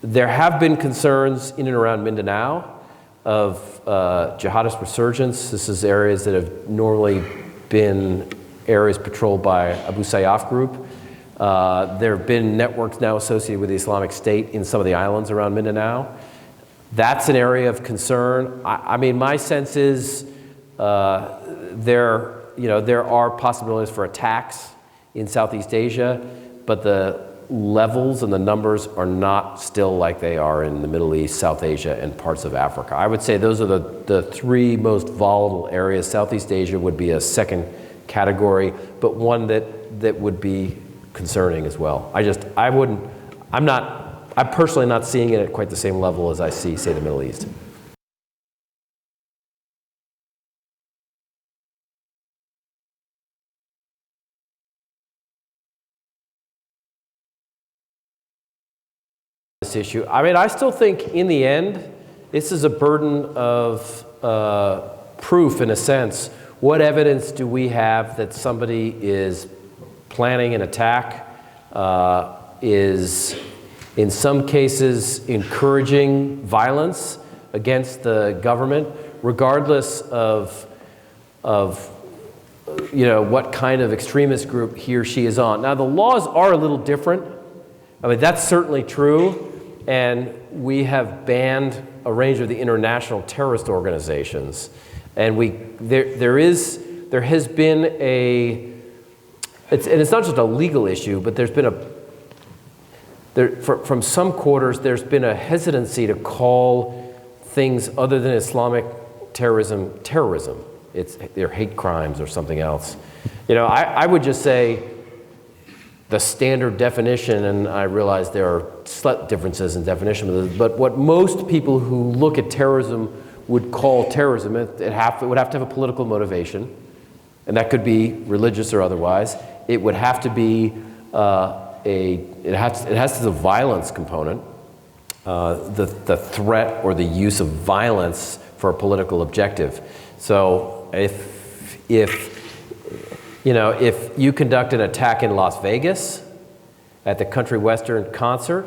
There have been concerns in and around Mindanao of jihadist resurgence. This is areas that have normally been areas patrolled by Abu Sayyaf group. There have been networks now associated with the Islamic State in some of the islands around Mindanao. That's an area of concern. I mean, my sense is there are possibilities for attacks in Southeast Asia, but the levels and the numbers are not still like they are in the Middle East, South Asia, and parts of Africa. I would say those are the three most volatile areas. Southeast Asia would be a second category, but one that would be concerning as well. I'm personally not seeing it at quite the same level as I see, say, the Middle East. This issue. I mean, I still think in the end, this is a burden of proof in a sense. What evidence do we have that somebody is planning an attack, is in some cases encouraging violence against the government, regardless of what kind of extremist group he or she is on. Now, the laws are a little different. I mean, that's certainly true. And we have banned a range of the international terrorist organizations. And there has been and it's not just a legal issue, but there's been from some quarters, there's been a hesitancy to call things other than Islamic terrorism. They're hate crimes or something else. I would just say the standard definition, and I realize there are slight differences in definition, but what most people who look at terrorism would call terrorism, it would have to have a political motivation, and that could be religious or otherwise. It would have to be it has to have a violence component, the threat or the use of violence for a political objective. So if you conduct an attack in Las Vegas at the Country Western concert,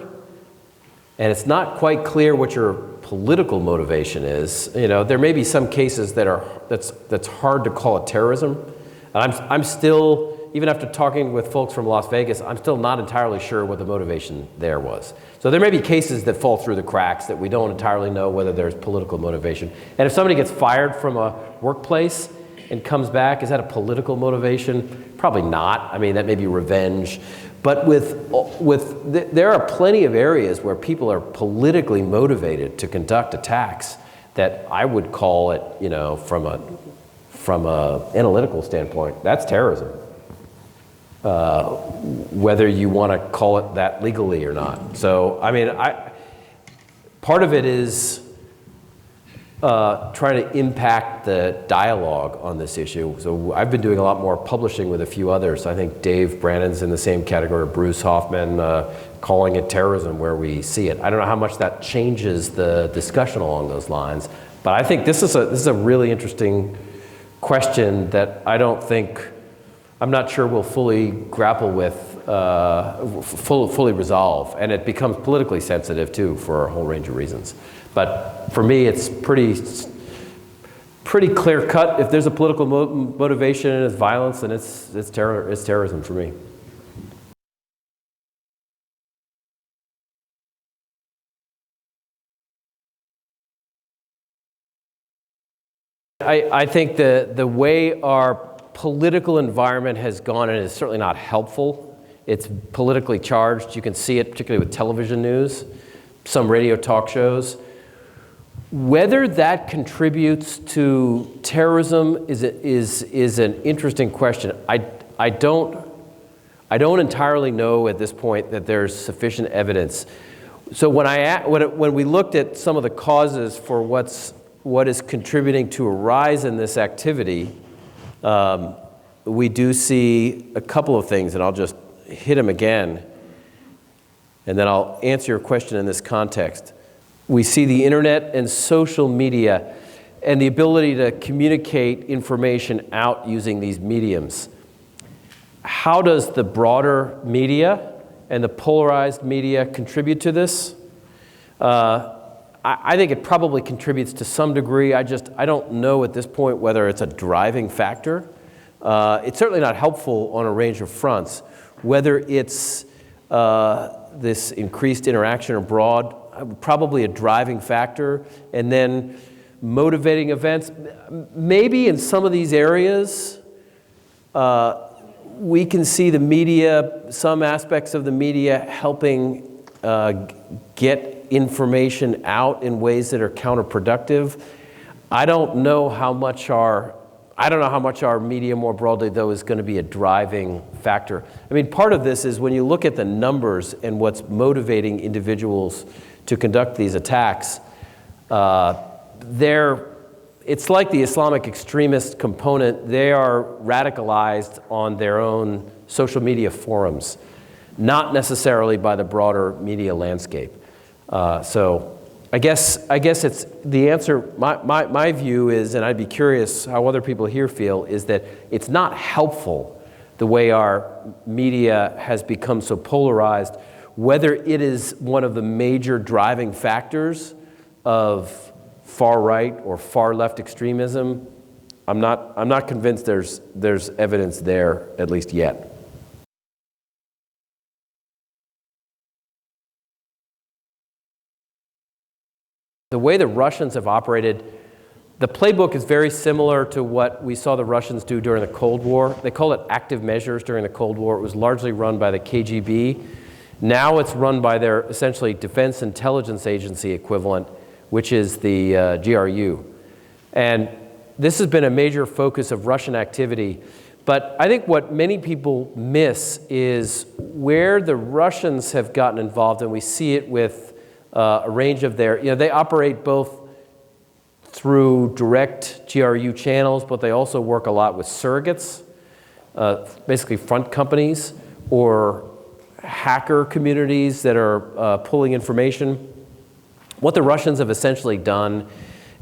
and it's not quite clear what your political motivation is, there may be some cases that's hard to call it terrorism. And I'm still, even after talking with folks from Las Vegas, I'm still not entirely sure what the motivation there was. So there may be cases that fall through the cracks that we don't entirely know whether there's political motivation. And if somebody gets fired from a workplace and comes back, is that a political motivation? Probably not. I mean, that may be revenge. But there are plenty of areas where people are politically motivated to conduct attacks that I would call it, from a analytical standpoint, that's terrorism. Whether you want to call it that legally or not. So, I mean, part of it is trying to impact the dialogue on this issue. So I've been doing a lot more publishing with a few others. I think Dave Brannon's in the same category, Bruce Hoffman, calling it terrorism where we see it. I don't know how much that changes the discussion along those lines, but I think this is a really interesting question that I'm not sure we'll fully grapple with, fully resolve, and it becomes politically sensitive too for a whole range of reasons. But for me, it's pretty clear cut. If there's a political motivation and it's violence, then it's terrorism for me. I think the way our political environment has gone in is certainly not helpful. It's politically charged. You can see it particularly with television news, some radio talk shows. Whether that contributes to terrorism is an interesting question. I don't entirely know at this point that there's sufficient evidence. So when we looked at some of the causes for what is contributing to a rise in this activity, we do see a couple of things, and I'll just hit them again, and then I'll answer your question in this context. We see the internet and social media and the ability to communicate information out using these mediums. How does the broader media and the polarized media contribute to this? I think it probably contributes to some degree. I don't know at this point whether it's a driving factor. It's certainly not helpful on a range of fronts. Whether it's this increased interaction abroad, probably a driving factor, and then motivating events. Maybe in some of these areas, we can see the media, some aspects of the media helping get information out in ways that are counterproductive. I don't know how much our media more broadly, though, is going to be a driving factor. I mean, part of this is when you look at the numbers and what's motivating individuals to conduct these attacks, it's like the Islamic extremist component. They are radicalized on their own social media forums, not necessarily by the broader media landscape. So I guess it's the answer. My view is, and I'd be curious how other people here feel, is that it's not helpful the way our media has become so polarized. Whether it is one of the major driving factors of far right or far left extremism, I'm not convinced there's evidence there, at least yet. The way the Russians have operated, the playbook is very similar to what we saw the Russians do during the Cold War. They call it active measures during the Cold War. It was largely run by the KGB. Now it's run by their essentially Defense Intelligence Agency equivalent, which is the GRU. And this has been a major focus of Russian activity. But I think what many people miss is where the Russians have gotten involved, and we see it with a range of they operate both through direct GRU channels, but they also work a lot with surrogates, basically front companies or hacker communities that are pulling information. What the Russians have essentially done,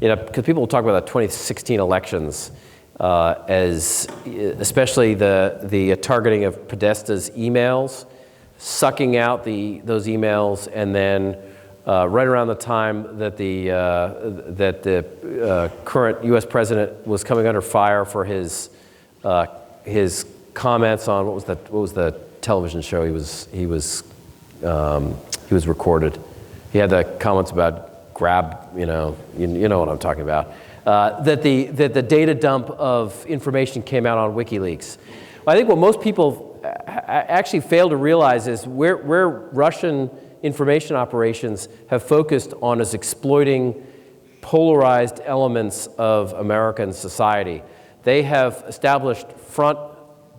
because people will talk about the 2016 elections as especially the targeting of Podesta's emails, sucking out those emails, and then right around the time that the current U.S. president was coming under fire for his comments on what was the television show he was recorded. He had the comments about grab, you know what I'm talking about. That the data dump of information came out on WikiLeaks. I think what most people actually fail to realize is where Russian information operations have focused on is exploiting polarized elements of American society. They have established front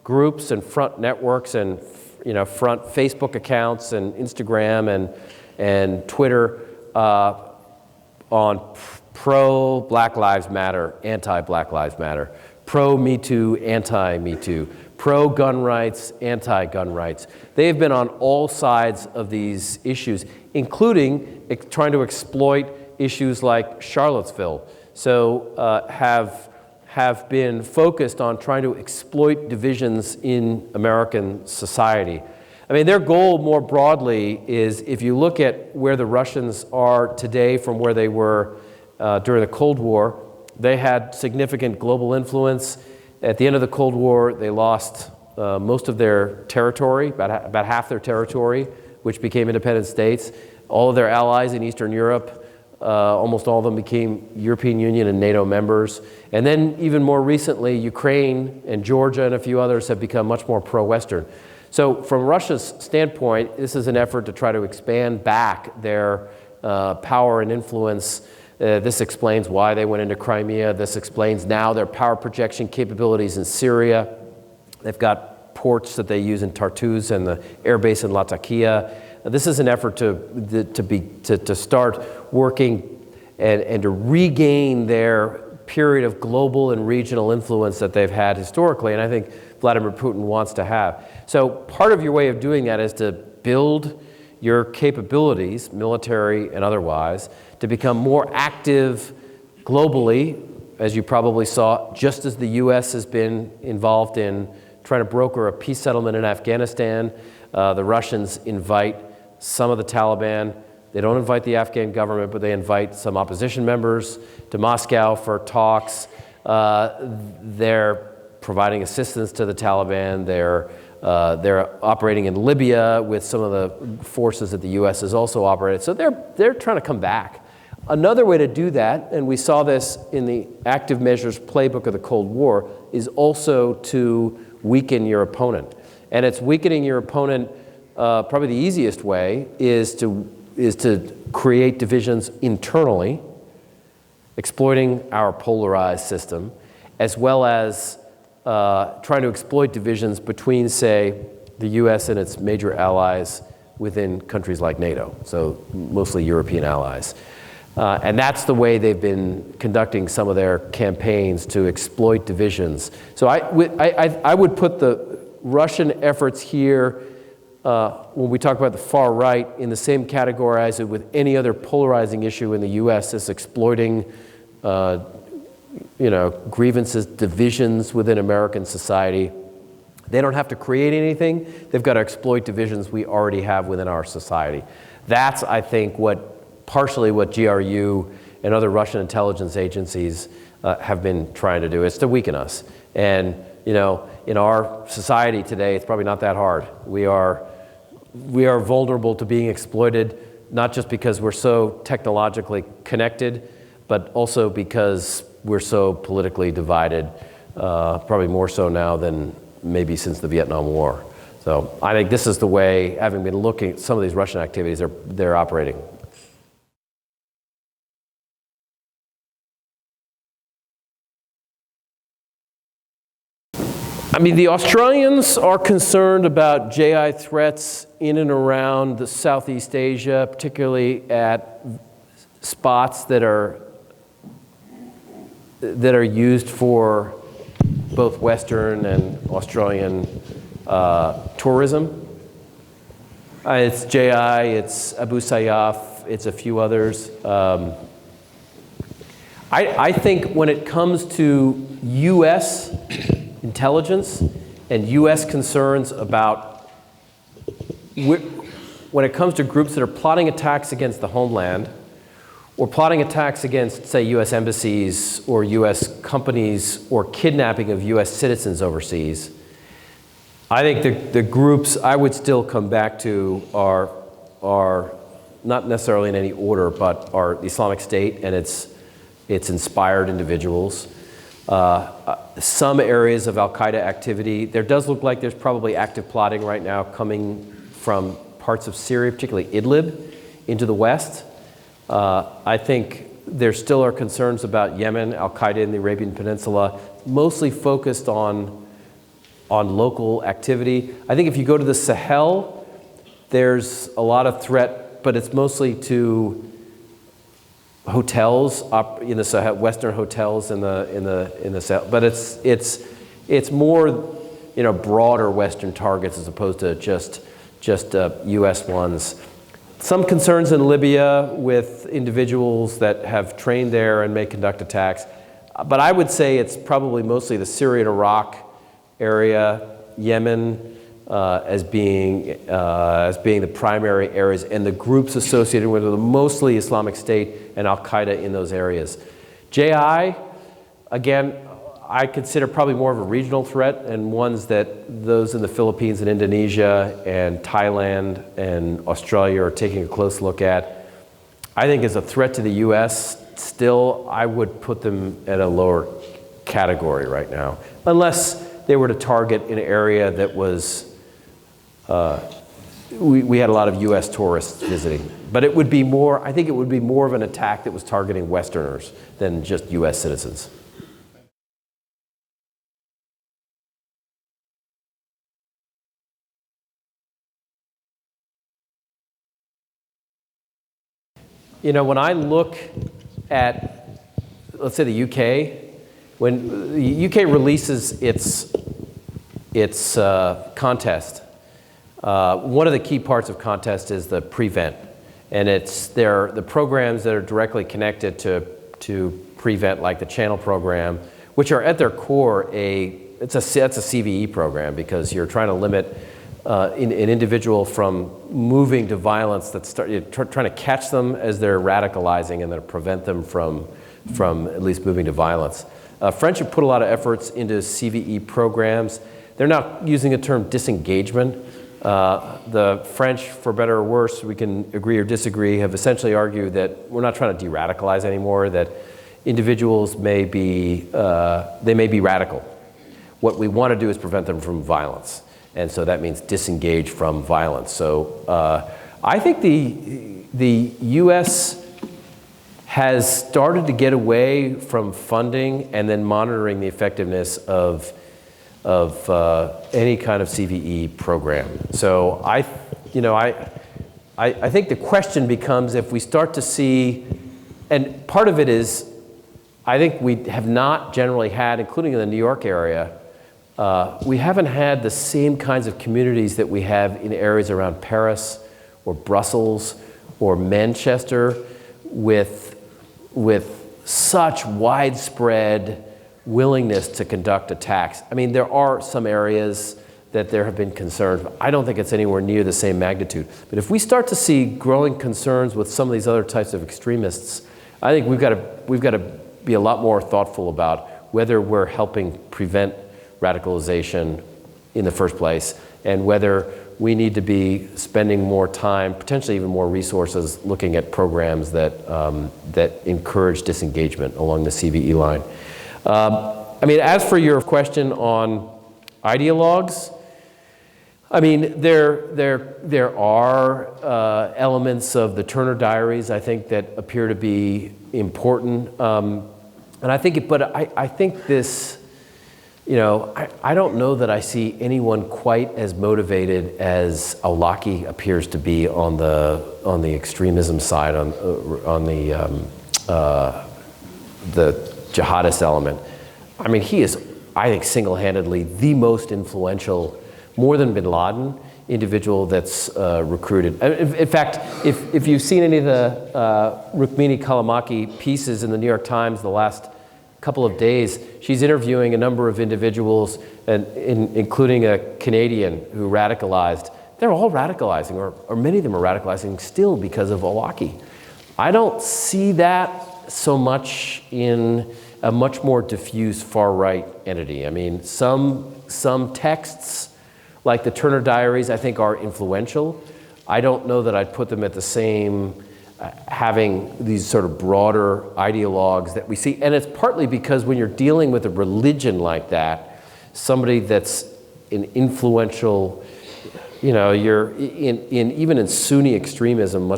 groups and front networks and front Facebook accounts and Instagram and Twitter on pro-Black Lives Matter, anti-Black Lives Matter, pro-Me Too, anti-Me Too, pro-gun rights, anti-gun rights. They've been on all sides of these issues, including trying to exploit issues like Charlottesville. So have been focused on trying to exploit divisions in American society. I mean, their goal more broadly is, if you look at where the Russians are today from where they were during the Cold War, they had significant global influence. At the end of the Cold War, they lost most of their territory, about half their territory, which became independent states. All of their allies in Eastern Europe, almost all of them became European Union and NATO members. And then even more recently, Ukraine and Georgia and a few others have become much more pro-Western. So from Russia's standpoint, this is an effort to try to expand back their power and influence. This explains why they went into Crimea. This explains now their power projection capabilities in Syria. They've got ports that they use in Tartus and the air base in Latakia. This is an effort to start working and to regain their period of global and regional influence that they've had historically, and I think Vladimir Putin wants to have. So part of your way of doing that is to build your capabilities, military and otherwise, to become more active globally, as you probably saw, just as the US has been involved in trying to broker a peace settlement in Afghanistan. The Russians invite some of the Taliban. They don't invite the Afghan government, but they invite some opposition members to Moscow for talks. They're providing assistance to the Taliban. They're operating in Libya with some of the forces that the U.S. has also operated. So they're trying to come back. Another way to do that, and we saw this in the active measures playbook of the Cold War, is also to weaken your opponent. And it's weakening your opponent, probably the easiest way is to create divisions internally, exploiting our polarized system, as well as trying to exploit divisions between, say, the US and its major allies within countries like NATO, so mostly European allies. And that's the way they've been conducting some of their campaigns to exploit divisions. So I would put the Russian efforts here, when we talk about the far right, in the same category as with any other polarizing issue in the US, is exploiting grievances, divisions within American society. They don't have to create anything. They've got to exploit divisions we already have within our society. That's, I think, partially what GRU and other Russian intelligence agencies have been trying to do. It's to weaken us. And, in our society today, it's probably not that hard. We are vulnerable to being exploited, not just because we're so technologically connected, but also because we're so politically divided, probably more so now than maybe since the Vietnam War. So I think this is the way, having been looking at some of these Russian activities, they're operating. I mean, the Australians are concerned about JI threats in and around the Southeast Asia, particularly at spots that are used for both Western and Australian tourism. It's JI, it's Abu Sayyaf, it's a few others. I think when it comes to US intelligence and US concerns about when it comes to groups that are plotting attacks against the homeland or plotting attacks against, say, US embassies or US companies or kidnapping of US citizens overseas, I think the groups I would still come back to are not necessarily in any order, but are the Islamic State and its inspired individuals. Some areas of al-Qaeda activity. There does look like there's probably active plotting right now coming from parts of Syria, particularly Idlib, into the west. I think there still are concerns about Yemen, al-Qaeda in the Arabian Peninsula, mostly focused on local activity. I think if you go to the Sahel, there's a lot of threat, but it's mostly to hotels up in the Western hotels in the South, but it's more, broader Western targets as opposed to just U.S. ones. Some concerns in Libya with individuals that have trained there and may conduct attacks, but I would say it's probably mostly the Syria, Iraq area, Yemen, as being the primary areas, and the groups associated with them, mostly Islamic State and Al-Qaeda in those areas. JI, again, I consider probably more of a regional threat, and ones that those in the Philippines and Indonesia and Thailand and Australia are taking a close look at. I think as a threat to the U.S., still, I would put them at a lower category right now, unless they were to target an area that was, we had a lot of U.S. tourists visiting. But it would be more, I think it would be more of an attack that was targeting Westerners than just U.S. citizens. When I look at, let's say, the UK, when the UK releases its contest, one of the key parts of contest is the prevent, and it's the programs that are directly connected to prevent, like the Channel program, which are at their core that's a CVE program, because you're trying to limit an individual from moving to violence, you're trying to catch them as they're radicalizing and then prevent them from at least moving to violence. French have put a lot of efforts into CVE programs. They're not using the term disengagement. The French, for better or worse, we can agree or disagree, have essentially argued that we're not trying to de-radicalize anymore, that individuals may be radical. What we want to do is prevent them from violence. And so that means disengage from violence. So I think the U.S. has started to get away from funding and then monitoring the effectiveness of any kind of CVE program. So I think the question becomes, if we start to see, and part of it is, I think we have not generally had, including in the New York area, we haven't had the same kinds of communities that we have in areas around Paris or Brussels or Manchester with such widespread willingness to conduct attacks. I mean, there are some areas that there have been concerns, but I don't think it's anywhere near the same magnitude. But if we start to see growing concerns with some of these other types of extremists, I think we've got to be a lot more thoughtful about whether we're helping prevent radicalization in the first place, and whether we need to be spending more time, potentially even more resources, looking at programs that encourage disengagement along the CVE line. I mean, as for your question on ideologues, I mean, there are elements of the Turner Diaries, I think, that appear to be important, and I think, I think this. I don't know that I see anyone quite as motivated as Awlaki appears to be on the extremism side, on the jihadist element. I mean, he is, I think, single-handedly the most influential, more than bin Laden, individual that's recruited. In fact, if you've seen any of the Rukmini Callimachi pieces in the New York Times the last couple of days, she's interviewing a number of individuals, including a Canadian who radicalized. They're all radicalizing, or many of them are radicalizing still because of Awlaki. I don't see that so much in a much more diffuse far-right entity. I mean, some texts, like the Turner Diaries, I think are influential. I don't know that I'd put them at the same, having these sort of broader ideologues that we see. And it's partly because when you're dealing with a religion like that, somebody that's an influential, you're even in Sunni extremism,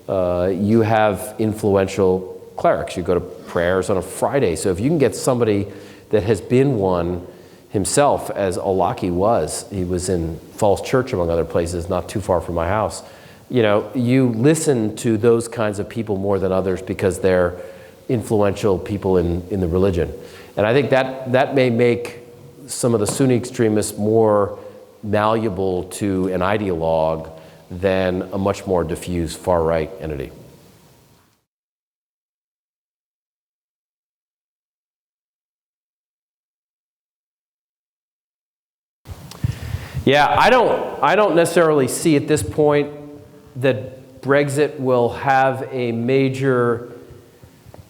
you have influential clerics. You go to prayers on a Friday. So if you can get somebody that has been one himself, as Awlaki was, he was in Falls Church, among other places, not too far from my house. you listen to those kinds of people more than others because they're influential people in the religion. And I think that may make some of the Sunni extremists more malleable to an ideologue than a much more diffuse far-right entity. Yeah, I don't necessarily see at this point that Brexit will have a major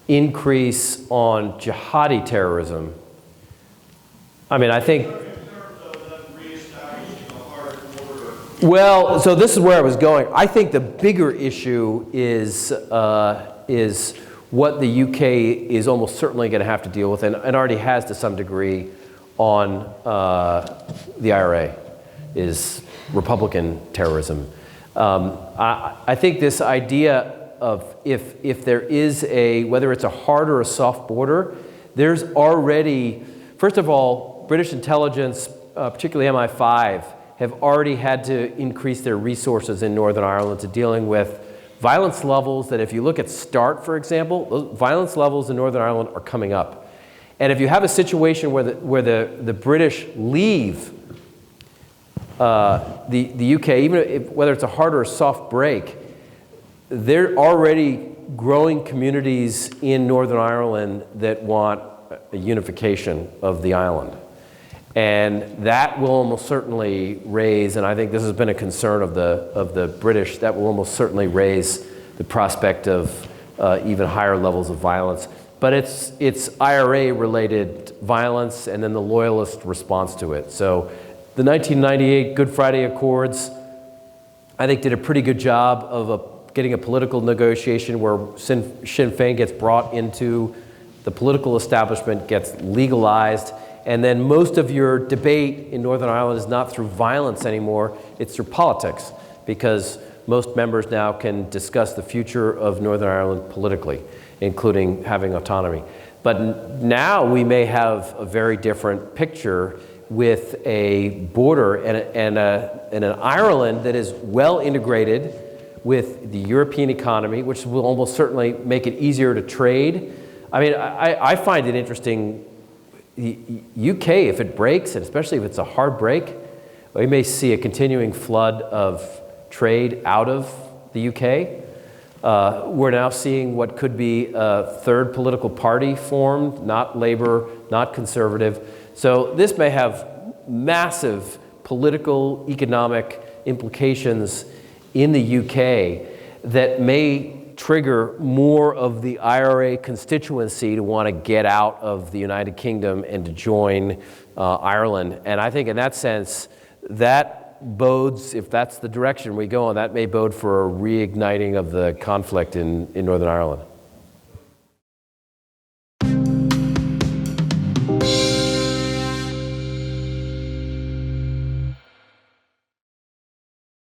increase on jihadi terrorism. I mean, I think. Well, so this is where I was going. I think the bigger issue is what the UK is almost certainly going to have to deal with, and already has to some degree, on the IRA, is Republican terrorism. I think this idea of if there is whether it's a hard or a soft border, there's already, first of all, British intelligence, particularly MI5, have already had to increase their resources in Northern Ireland to dealing with violence levels that, if you look at START, for example, those violence levels in Northern Ireland are coming up. And if you have a situation where the British leave the UK, even whether it's a hard or a soft break, there are already growing communities in Northern Ireland that want a unification of the island. And that will almost certainly raise, and I think this has been a concern of the British, that will almost certainly raise the prospect of even higher levels of violence. But it's IRA-related violence and then the loyalist response to it. So the 1998 Good Friday Accords, I think, did a pretty good job of getting a political negotiation where Sinn Féin gets brought into the political establishment, gets legalized, and then most of your debate in Northern Ireland is not through violence anymore, it's through politics, because most members now can discuss the future of Northern Ireland politically, including having autonomy. But now we may have a very different picture with a border and an Ireland that is well integrated with the European economy, which will almost certainly make it easier to trade. I mean, I find it interesting. The UK, if it breaks, and especially if it's a hard break, we may see a continuing flood of trade out of the UK. We're now seeing what could be a third political party formed, not Labour, not Conservative. So this may have massive political, economic implications in the UK that may trigger more of the IRA constituency to want to get out of the United Kingdom and to join Ireland. And I think in that sense, that bodes, if that's the direction we go on, that may bode for a reigniting of the conflict in Northern Ireland.